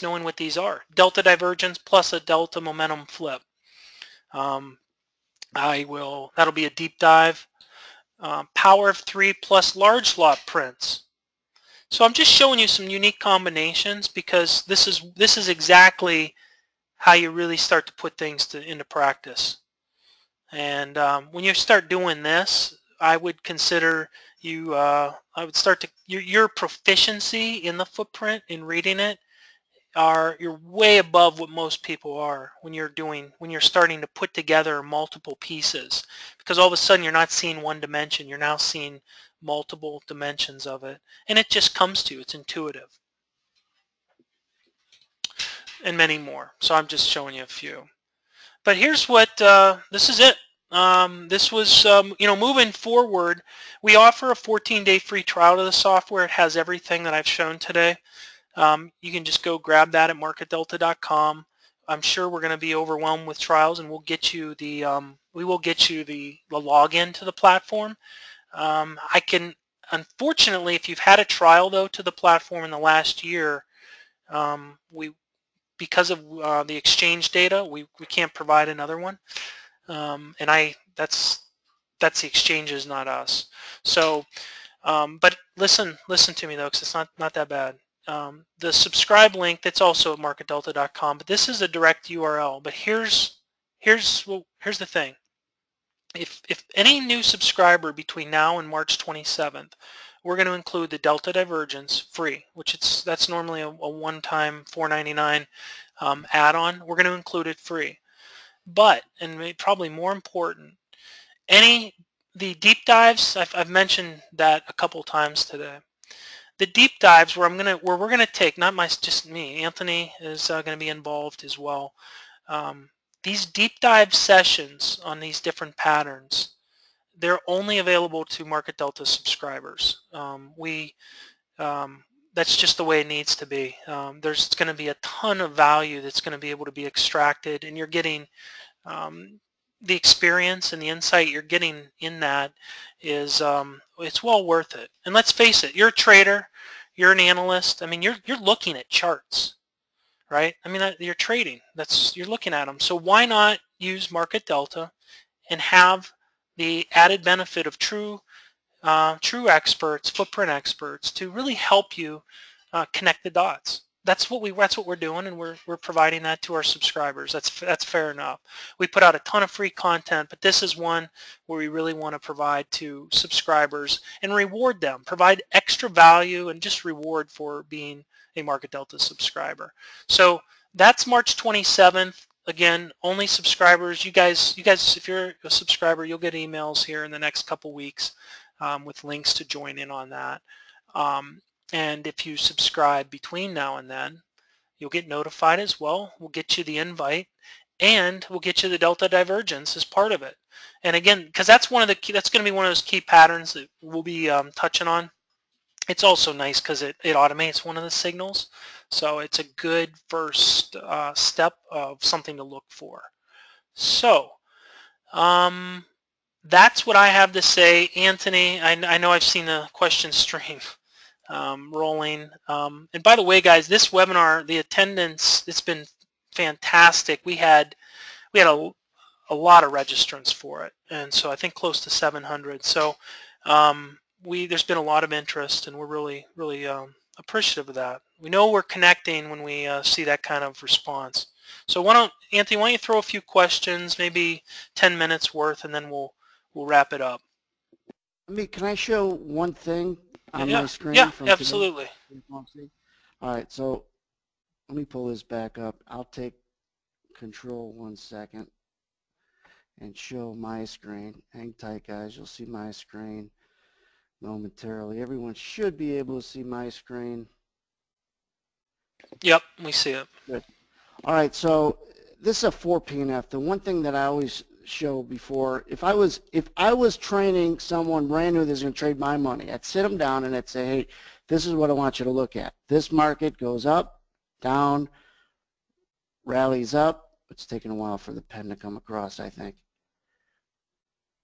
knowing what these are. Delta divergence plus a delta momentum flip. That'll be a deep dive. Power of 3 plus large lot prints. So I'm just showing you some unique combinations, because this is exactly how you really start to put things into practice. And when you start doing this, I would consider your proficiency in the footprint, in reading it, you're way above what most people are when you're starting to put together multiple pieces, because all of a sudden you're not seeing one dimension, you're now seeing multiple dimensions of it, and it just comes to you. It's intuitive, and many more. So I'm just showing you a few. But here's what, this is it. This was, moving forward, we offer a 14-day free trial to the software. It has everything that I've shown today. You can just go grab that at MarketDelta.com. I'm sure we're going to be overwhelmed with trials, and we'll get you the login to the platform. Unfortunately, if you've had a trial though to the platform in the last year, because of the exchange data, we can't provide another one. That's the exchanges, not us. So, but listen to me though, because it's not that bad. The subscribe link, that's also at MarketDelta.com, but this is a direct URL. But here's the thing. If any new subscriber between now and March 27th, we're going to include the Delta Divergence free, that's normally a one-time $4.99 add-on. We're going to include it free. But, and probably more important, the deep dives, I've mentioned that a couple times today. The deep dives where we're gonna take, not just me, Anthony is going to be involved as well. These deep dive sessions on these different patterns, they're only available to MarketDelta subscribers. That's just the way it needs to be. There's going to be a ton of value that's going to be able to be extracted, and you're getting the experience and the insight you're getting in that is it's well worth it. And let's face it, you're a trader, you're an analyst. I mean, you're looking at charts, right? I mean, you're trading. You're looking at them. So why not use MarketDelta and have the added benefit of true experts, footprint experts, to really help you connect the dots. That's what we're doing, and we're providing that to our subscribers. That's fair enough. We put out a ton of free content, but this is one where we really want to provide to subscribers and reward them, provide extra value and just reward for being a MarketDelta subscriber. So that's March 27th. Again, only subscribers. You guys, if you're a subscriber, you'll get emails here in the next couple weeks with links to join in on that. And if you subscribe between now and then, you'll get notified as well. We'll get you the invite, and we'll get you the Delta Divergence as part of it. And again, because that's going to be one of those key patterns that we'll be touching on. It's also nice because it automates one of the signals. So it's a good first step of something to look for. So that's what I have to say. Anthony, I know I've seen the question stream rolling. And by the way, guys, this webinar, the attendance, it's been fantastic. We had a lot of registrants for it, and so I think close to 700. So there's been a lot of interest, and we're really appreciative of that. We know we're connecting when we see that kind of response. So Anthony, why don't you throw a few questions, maybe 10 minutes worth, and then we'll wrap it up. Can I show one thing on my screen? Yeah, from absolutely. Today? All right, so let me pull this back up. I'll take control 1 second and show my screen. Hang tight, guys. You'll see my screen momentarily. Everyone should be able to see my screen. Yep, we see it. Good. All right, so this is a 4PNF. The one thing that I always show before, if I was training someone brand new that's going to trade my money, I'd sit them down and I'd say, hey, this is what I want you to look at. This market goes up, down, rallies up. It's taking a while for the pen to come across, I think.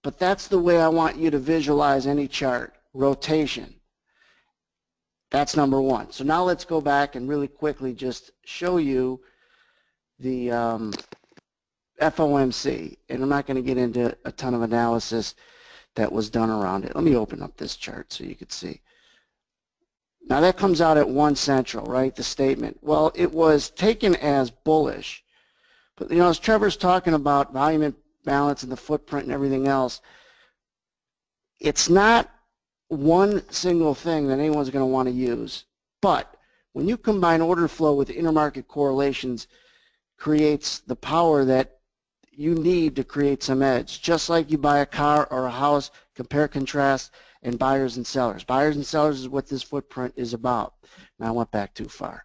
But that's the way I want you to visualize any chart. Rotation. That's number one. So now let's go back and really quickly just show you the FOMC. And I'm not going to get into a ton of analysis that was done around it. Let me open up this chart so you can see. Now that comes out at 1 Central, right, the statement. Well, it was taken as bullish. But, as Trevor's talking about volume imbalance and the footprint and everything else, it's not one single thing that anyone's going to want to use. But when you combine order flow with intermarket correlations, creates the power that you need to create some edge. Just like you buy a car or a house, compare, contrast, and buyers and sellers. Buyers and sellers is what this footprint is about. Now I went back too far.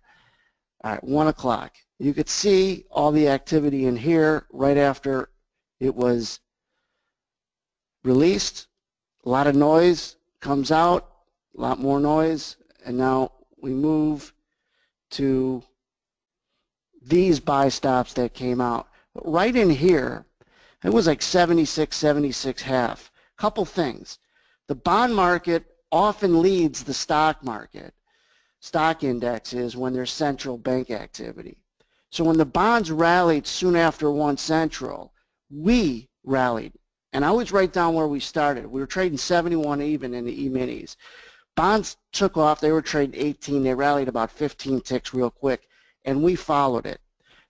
All right, 1 o'clock. You could see all the activity in here right after it was released. A lot of noise comes out, a lot more noise, and now we move to these buy stops that came out. But right in here, it was like 76, 76 half. Couple things. The bond market often leads the stock market, stock indexes, when there's central bank activity. So when the bonds rallied soon after 1 Central, we rallied. And I always write down where we started. We were trading 71 even in the E-minis. Bonds took off. They were trading 18. They rallied about 15 ticks real quick, and we followed it.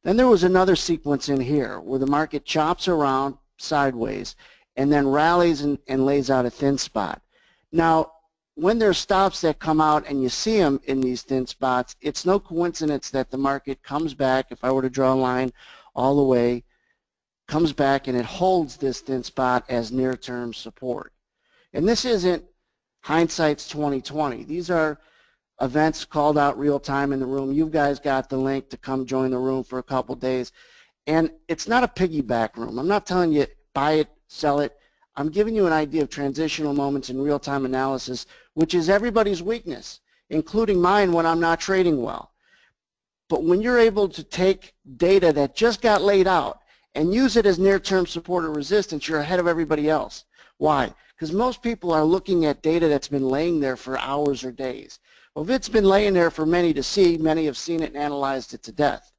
Then there was another sequence in here where the market chops around sideways and then rallies and lays out a thin spot. Now, when there's stops that come out and you see them in these thin spots, it's no coincidence that the market comes back, if I were to draw a line all the way, comes back and it holds this thin spot as near-term support. And this isn't hindsight's 2020. These are events called out real time in the room. You guys got the link to come join the room for a couple days. And it's not a piggyback room. I'm not telling you buy it, sell it. I'm giving you an idea of transitional moments in real-time analysis, which is everybody's weakness, including mine when I'm not trading well. But when you're able to take data that just got laid out and use it as near-term support or resistance, you're ahead of everybody else. Why? Because most people are looking at data that's been laying there for hours or days. Well, if it's been laying there for many to see, many have seen it and analyzed it to death.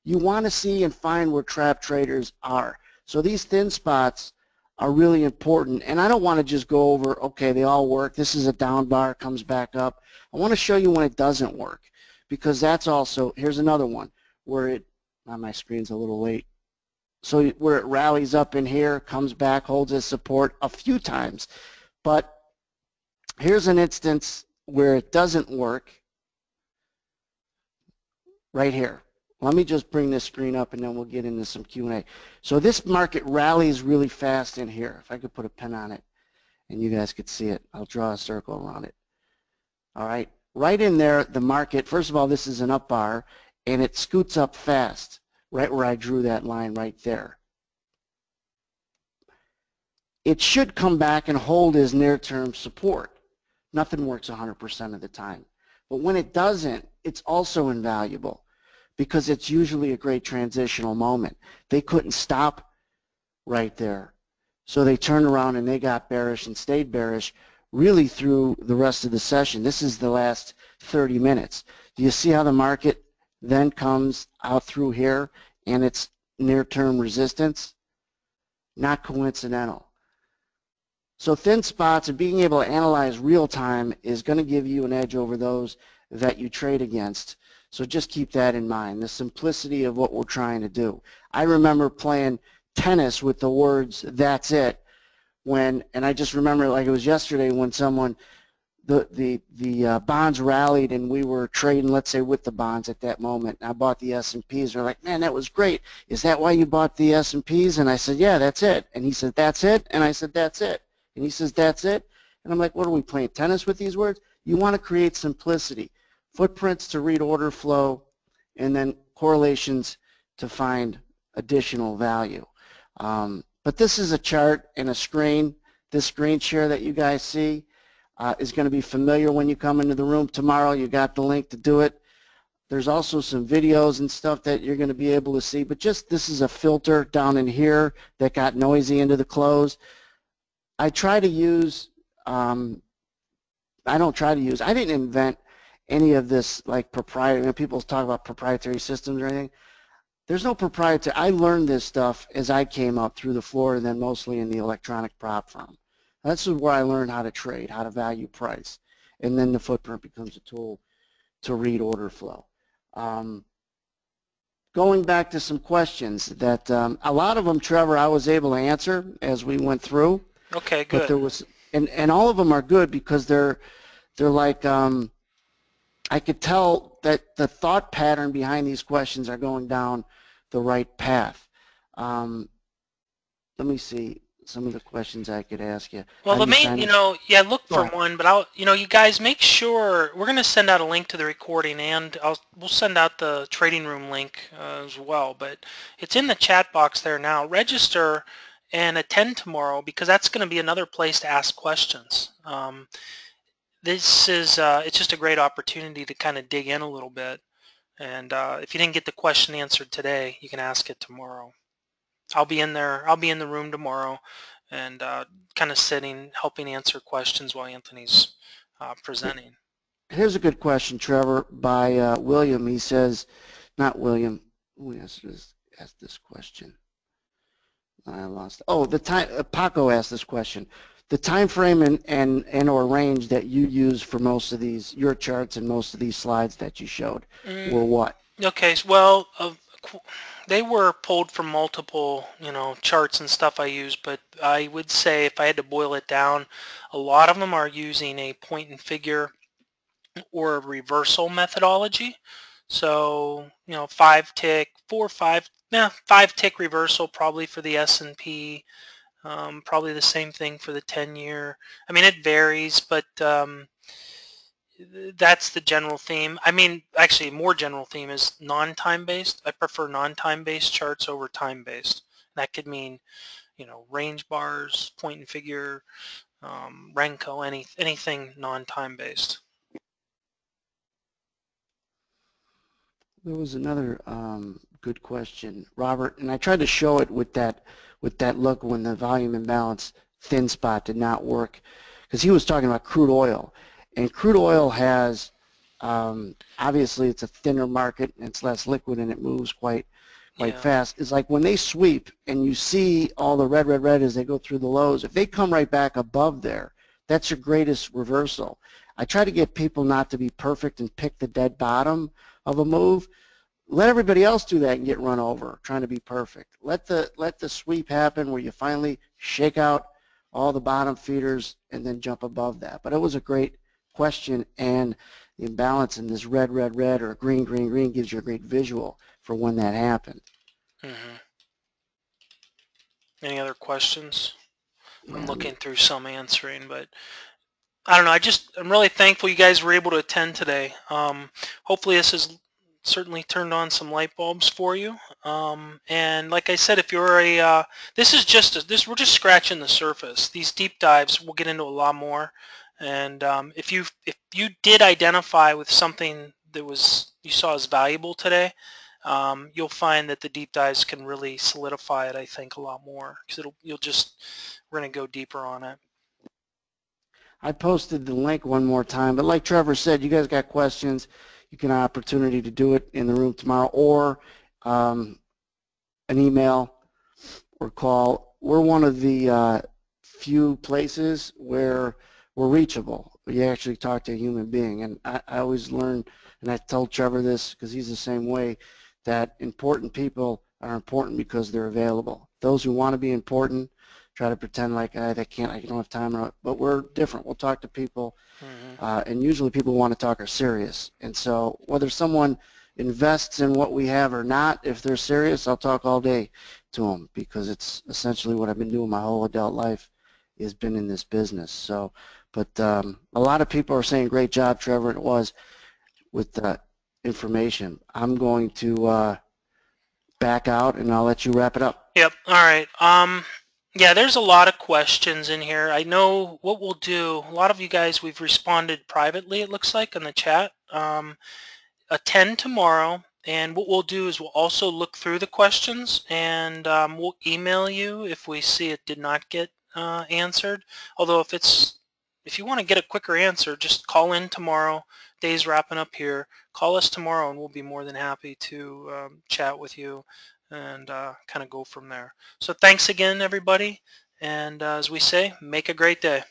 You want to see and find where trap traders are. So these thin spots are really important. And I don't want to just go over, okay, they all work. This is a down bar, comes back up. I want to show you when it doesn't work, because that's also, here's another one where it, my screen's a little late. So where it rallies up in here, comes back, holds its support a few times. But here's an instance where it doesn't work right here. Let me just bring this screen up and then we'll get into some Q&A. So this market rallies really fast in here. If I could put a pin on it and you guys could see it, I'll draw a circle around it. All right, right in there, the market, first of all, this is an up bar and it scoots up fast, right where I drew that line right there. It should come back and hold as near-term support. Nothing works 100% of the time. But when it doesn't, it's also invaluable, because it's usually a great transitional moment. They couldn't stop right there. So they turned around and they got bearish and stayed bearish really through the rest of the session. This is the last 30 minutes. Do you see how the market then comes out through here and it's near-term resistance? Not coincidental. So thin spots and being able to analyze real time is going to give you an edge over those that you trade against. So just keep that in mind, the simplicity of what we're trying to do. I remember playing tennis with the words, that's it, when, and I just remember like it was yesterday when someone, the bonds rallied and we were trading, let's say, with the bonds at that moment. I bought the S&Ps. They're like, man, that was great. Is that why you bought the S&Ps? And I said, yeah, that's it. And he said, that's it? And I said, that's it. And he says, that's it? And I'm like, what are we playing tennis with these words? You want to create simplicity. Footprints to read order flow, and then correlations to find additional value. But this is a chart and a screen. This screen share that you guys see is going to be familiar when you come into the room tomorrow. You got the link to do it. There's also some videos and stuff that you're going to be able to see, but just this is a filter down in here that got noisy into the close. I try to use, I didn't invent any of this like proprietary, when people talk about proprietary systems or anything. There's no proprietary. I learned this stuff as I came up through the floor and then mostly in the electronic prop firm. This is where I learned how to trade, how to value price. And then the footprint becomes a tool to read order flow. Going back to some questions that a lot of them, Trevor, I was able to answer as we went through. Okay, good. But there was, and all of them are good because they're like, I could tell that the thought pattern behind these questions are going down the right path. Let me see. some of the questions I could ask you. Well, How do the you main, sign up? yeah, look Go for ahead. one, but you guys make sure we're going to send out a link to the recording, and we'll send out the trading room link as well. But it's in the chat box there now. Register and attend tomorrow, because that's going to be another place to ask questions. This is it's just a great opportunity to kind of dig in a little bit. And if you didn't get the question answered today, you can ask it tomorrow. I'll be in there. I'll be in the room tomorrow, and kind of sitting, helping answer questions while Anthony's presenting. Here's a good question, Trevor, by William. He says, not William. Who asked this question? I lost. Oh, the time. Paco asked this question. The time frame and or range that you use for most of these your charts and most of these slides that you showed were what? Okay. Well, they were pulled from multiple, charts and stuff I use, but I would say if I had to boil it down, a lot of them are using a point and figure or a reversal methodology. So, 5 tick, 5 tick reversal probably for the S&P. Probably the same thing for the 10-year. I mean, it varies, but that's the general theme. I mean, actually, more general theme is non-time based. I prefer non-time based charts over time based. That could mean, range bars, point and figure, Renko, anything non-time based. There was another good question, Robert, and I tried to show it with that look when the volume imbalance thin spot did not work, because he was talking about crude oil, and crude oil has obviously it's a thinner market and it's less liquid and it moves quite Yeah. fast. It's like when they sweep and you see all the red as they go through the lows. If they come right back above there, that's your greatest reversal. I try to get people not to be perfect and pick the dead bottom of a move. Let everybody else do that and get run over trying to be perfect. Let the sweep happen where you finally shake out all the bottom feeders and then jump above that. But it was a great question, and the imbalance in this red or green gives you a great visual for when that happened. Mm-hmm. Any other questions? I'm looking through some answering, but I don't know. I'm really thankful you guys were able to attend today. Hopefully this has certainly turned on some light bulbs for you. And like I said, if you're this is just we're just scratching the surface. These deep dives, we'll get into a lot more. And if you did identify with something that you saw as valuable today, you'll find that the deep dives can really solidify it, I think, a lot more, because we're going to go deeper on it. I posted the link one more time, but like Trevor said, you guys got questions, you can have an opportunity to do it in the room tomorrow, or an email or call. We're one of the few places where we're reachable. You actually talk to a human being, and I always learn, and I told Trevor this because he's the same way, that important people are important because they're available. Those who want to be important try to pretend like I don't have time, but we're different. We'll talk to people, and usually people who want to talk are serious. And so whether someone invests in what we have or not, if they're serious, I'll talk all day to them, because it's essentially what I've been doing my whole adult life, has been in this business. So, but a lot of people are saying great job, Trevor, and it was with the information. I'm going to back out, and I'll let you wrap it up. Yep. All right. Yeah, there's a lot of questions in here. I know what we'll do. A lot of you guys, we've responded privately, it looks like, in the chat. Attend tomorrow, and what we'll do is we'll also look through the questions, and we'll email you if we see it did not get answered. Although if you want to get a quicker answer, just call in tomorrow. Day's wrapping up here. Call us tomorrow, and we'll be more than happy to chat with you and kind of go from there. So thanks again, everybody, and as we say, make a great day.